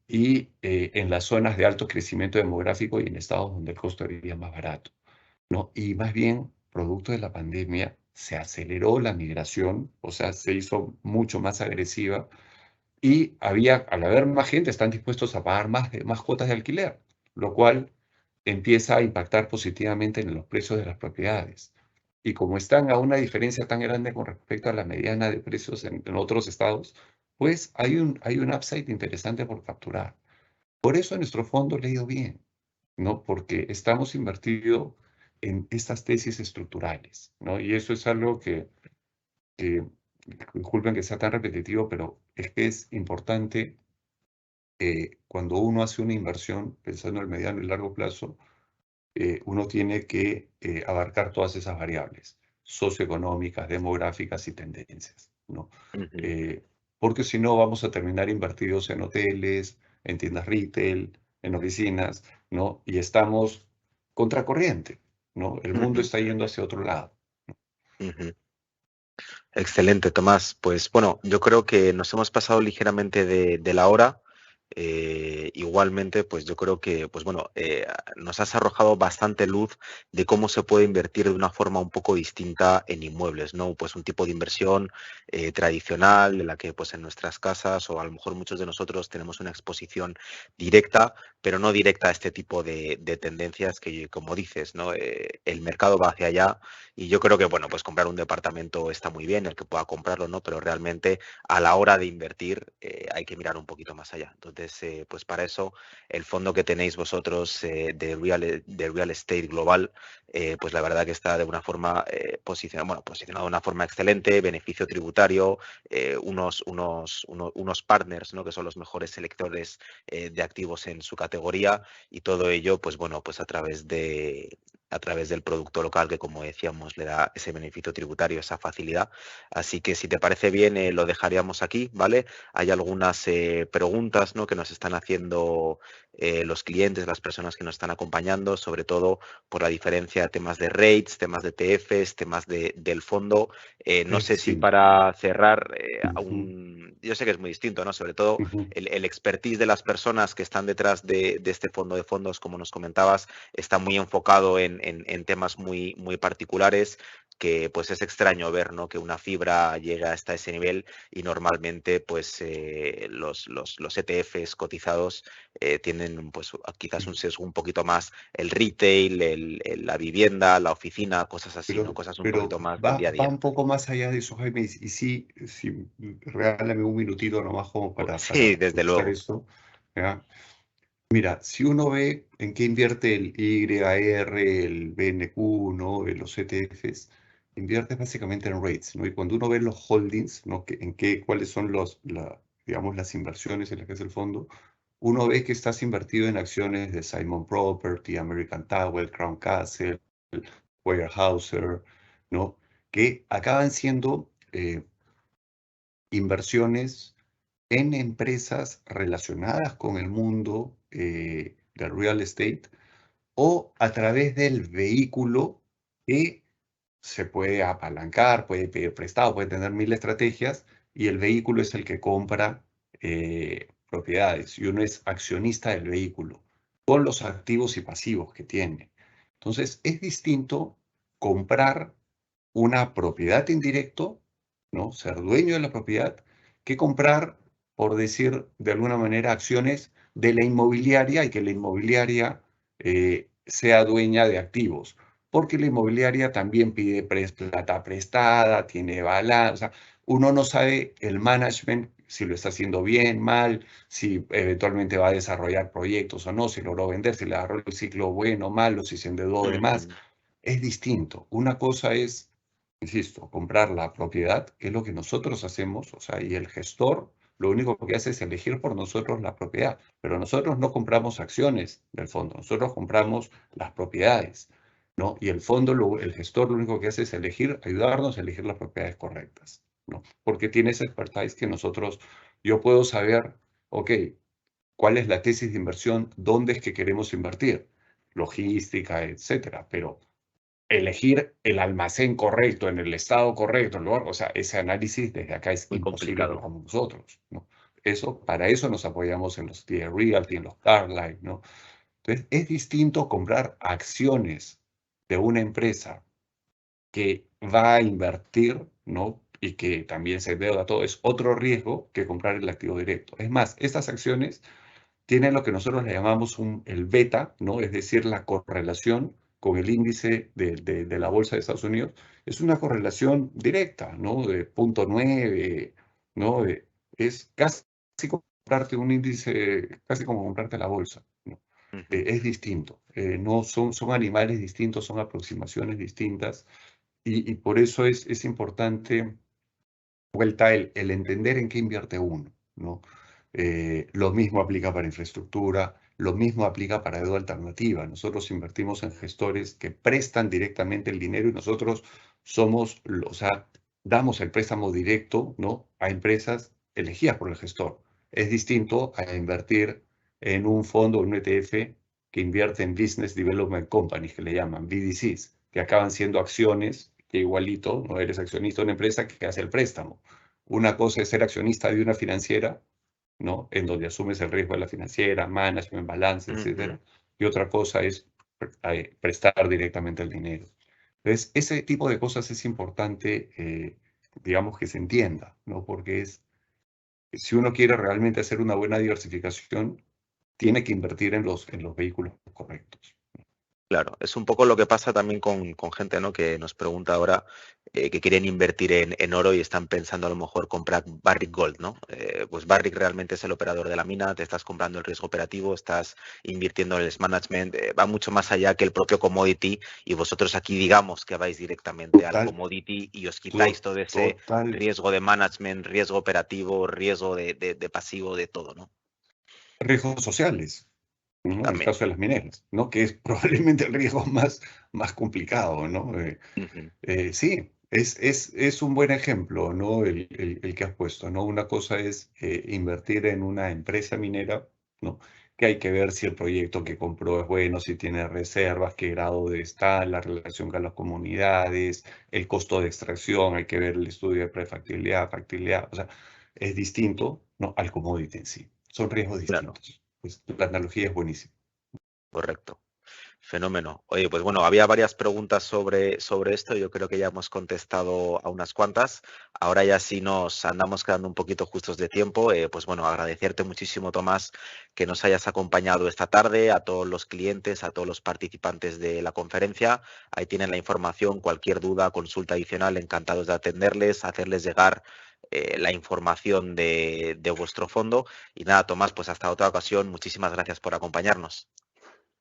Y en las zonas de alto crecimiento demográfico y en estados donde el costo de vida es más barato, ¿no? Y más bien, producto de la pandemia, se aceleró la migración, o sea, se hizo mucho más agresiva y al haber más gente, están dispuestos a pagar más cuotas de alquiler, lo cual empieza a impactar positivamente en los precios de las propiedades. Y como están a una diferencia tan grande con respecto a la mediana de precios en otros estados, pues hay un upside interesante por capturar. Por eso nuestro fondo le ha ido bien, ¿no? Porque estamos invertidos en estas tesis estructurales, ¿no? Y eso es algo que disculpen que sea tan repetitivo, pero es que es importante cuando uno hace una inversión, pensando en el mediano y largo plazo, uno tiene que abarcar todas esas variables socioeconómicas, demográficas y tendencias, ¿no? Ujú. Eh, Porque si no vamos a terminar invertidos en hoteles, en tiendas retail, en oficinas, ¿no? Y estamos contracorriente, ¿no? El mundo Ujú. está yendo hacia otro lado. Ujú. Excelente, Tomás. Pues bueno, yo creo que nos hemos pasado ligeramente de la hora. Igualmente, pues yo creo que, pues bueno, nos has arrojado bastante luz de cómo se puede invertir de una forma un poco distinta en inmuebles, ¿no? Pues un tipo de inversión tradicional en la que, pues en nuestras casas o a lo mejor muchos de nosotros tenemos una exposición directa, pero no directa a este tipo de tendencias que, como dices, ¿no? El mercado va hacia allá y yo creo que, bueno, pues comprar un departamento está muy bien, el que pueda comprarlo, ¿no? Pero realmente a la hora de invertir hay que mirar un poquito más allá. Entonces, pues para eso el fondo que tenéis vosotros de Real Estate Global, pues la verdad que está de una forma posicionado de una forma excelente, beneficio tributario, unos partners, ¿no? Que son los mejores selectores de activos en su categoría y todo ello, pues bueno, pues a través del producto local que, como decíamos, le da ese beneficio tributario, esa facilidad. Así que si te parece bien, lo dejaríamos aquí, ¿vale? Hay algunas preguntas, ¿no? Que nos están haciendo los clientes, las personas que nos están acompañando, sobre todo por la diferencia de temas de rates, temas de TFs, temas del fondo. No sé si Sí. para cerrar, Ujú, yo sé que es muy distinto, ¿no? Sobre todo ujú. el expertise de las personas que están detrás de este fondo de fondos, como nos comentabas, está muy enfocado en temas muy particulares, que pues es extraño ver, ¿no? Que una fibra llega hasta ese nivel y normalmente pues los ETFs cotizados tienen pues quizás un sesgo un poquito más el retail, la vivienda, la oficina, cosas así, ¿no? Cosas un Pero poquito más del va, día a va día. un poco más allá de eso, Jaime, y sí, sí, regálame un minutito nomás como para Sí, desde contestar luego. esto, ¿ya? Mira, si uno ve en qué invierte el YR, el BNQ, ¿no? Los ETFs, inviertes básicamente en rates, ¿no? Y cuando uno ve los holdings, ¿no? Cuáles son digamos, las inversiones en las que es el fondo, uno ve que estás invertido en acciones de Simon Property, American Tower, Crown Castle, Weyerhaeuser, ¿no? Que acaban siendo inversiones en empresas relacionadas con el mundo del real estate o a través del vehículo que se puede apalancar, puede pedir prestado, puede tener mil estrategias y el vehículo es el que compra propiedades y uno es accionista del vehículo con los activos y pasivos que tiene. Entonces, es distinto comprar una propiedad indirecto, ¿no? Ser dueño de la propiedad, que comprar, por decir de alguna manera, acciones de la inmobiliaria y que la inmobiliaria sea dueña de activos. Porque la inmobiliaria también pide plata prestada, tiene balance. O sea, uno no sabe el management, si lo está haciendo bien, mal, si eventualmente va a desarrollar proyectos o no, si logró vender, si le agarró el ciclo bueno o malo, si se endeudó de más. Es distinto. Una cosa es, insisto, comprar la propiedad, que es lo que nosotros hacemos, o sea, y el gestor lo único que hace es elegir por nosotros la propiedad, pero nosotros no compramos acciones del fondo, nosotros compramos las propiedades, ¿no? Y el fondo, el gestor lo único que hace es elegir, ayudarnos a elegir las propiedades correctas, ¿no? Porque tiene esa expertise que nosotros, yo puedo saber, ok, cuál es la tesis de inversión, dónde es que queremos invertir, logística, etcétera, pero elegir el almacén correcto, en el estado correcto, el lugar, o sea, ese análisis desde acá es Muy imposible que lo complicado. hagamos nosotros, ¿no? Para eso nos apoyamos en los TIE Realty, en los Carlyle, ¿no? Entonces, es distinto comprar acciones de una empresa que va a invertir, ¿no? Y que también se deuda todo, es otro riesgo que comprar el activo directo. Es más, estas acciones tiene lo que nosotros le llamamos el beta, ¿no? Es decir, la correlación con el índice de la bolsa de Estados Unidos. Es una correlación directa, ¿no? De 0.9, ¿no? Es casi comprarte un índice, casi como comprarte la bolsa, ¿no? Es distinto. No son animales distintos, son aproximaciones distintas y por eso es importante vuelta el entender en qué invierte uno, ¿no? Lo mismo aplica para infraestructura, lo mismo aplica para deuda alternativa. Nosotros invertimos en gestores que prestan directamente el dinero y nosotros somos, o sea, damos el préstamo directo, ¿no? A empresas elegidas por el gestor. Es distinto a invertir en un fondo, un ETF, que invierte en Business Development Companies, que le llaman BDCs, que acaban siendo acciones que igualito, no eres accionista de una empresa que hace el préstamo. Una cosa es ser accionista de una financiera, ¿no? En donde asumes el riesgo de la financiera, management, balance, etcétera. Y otra cosa es prestar directamente el dinero. Entonces, ese tipo de cosas es importante, digamos, que se entienda, ¿no? Porque si uno quiere realmente hacer una buena diversificación, tiene que invertir en los vehículos correctos. Claro, es un poco lo que pasa también con gente, ¿no? Que nos pregunta ahora que quieren invertir en oro y están pensando a lo mejor comprar Barrick Gold, ¿no? Pues Barrick realmente es el operador de la mina, te estás comprando el riesgo operativo, estás invirtiendo en el management, va mucho más allá que el propio commodity y vosotros aquí digamos que vais directamente al Total, commodity y os quitáis todo ese total. riesgo de management, riesgo operativo, riesgo de pasivo, de todo, ¿no? Riesgos sociales, ¿no? En el También. caso de las mineras, ¿no? Que es probablemente el riesgo más complicado, ¿no? Ujú. Sí, es un buen ejemplo, ¿no? El que has puesto, ¿no? Una cosa es invertir en una empresa minera, ¿no? Que hay que ver si el proyecto que compró es bueno, si tiene reservas, qué grado de está, la relación con las comunidades, el costo de extracción, hay que ver el estudio de prefactibilidad, factibilidad, o sea, es distinto, ¿no? Al commodity en sí. Son riesgos Claro, distintos. Pues la analogía es buenísima. correcto. Fenómeno. Oye, pues bueno, había varias preguntas sobre esto. Yo creo que ya hemos contestado a unas cuantas. Ahora ya sí nos andamos quedando un poquito justos de tiempo. Pues bueno, agradecerte muchísimo, Tomás, que nos hayas acompañado esta tarde, a todos los clientes, a todos los participantes de la conferencia. Ahí tienen la información, cualquier duda, consulta adicional, encantados de atenderles, hacerles llegar la información de vuestro fondo. Y nada, Tomás, pues hasta otra ocasión. Muchísimas gracias por acompañarnos.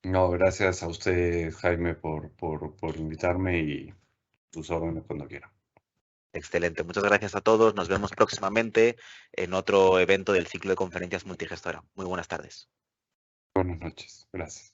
No, gracias a usted, Jaime, por invitarme y sus órdenes cuando quiera. Excelente, muchas gracias a todos. Nos vemos próximamente en otro evento del ciclo de conferencias multigestora. Muy buenas tardes. Buenas noches. Gracias.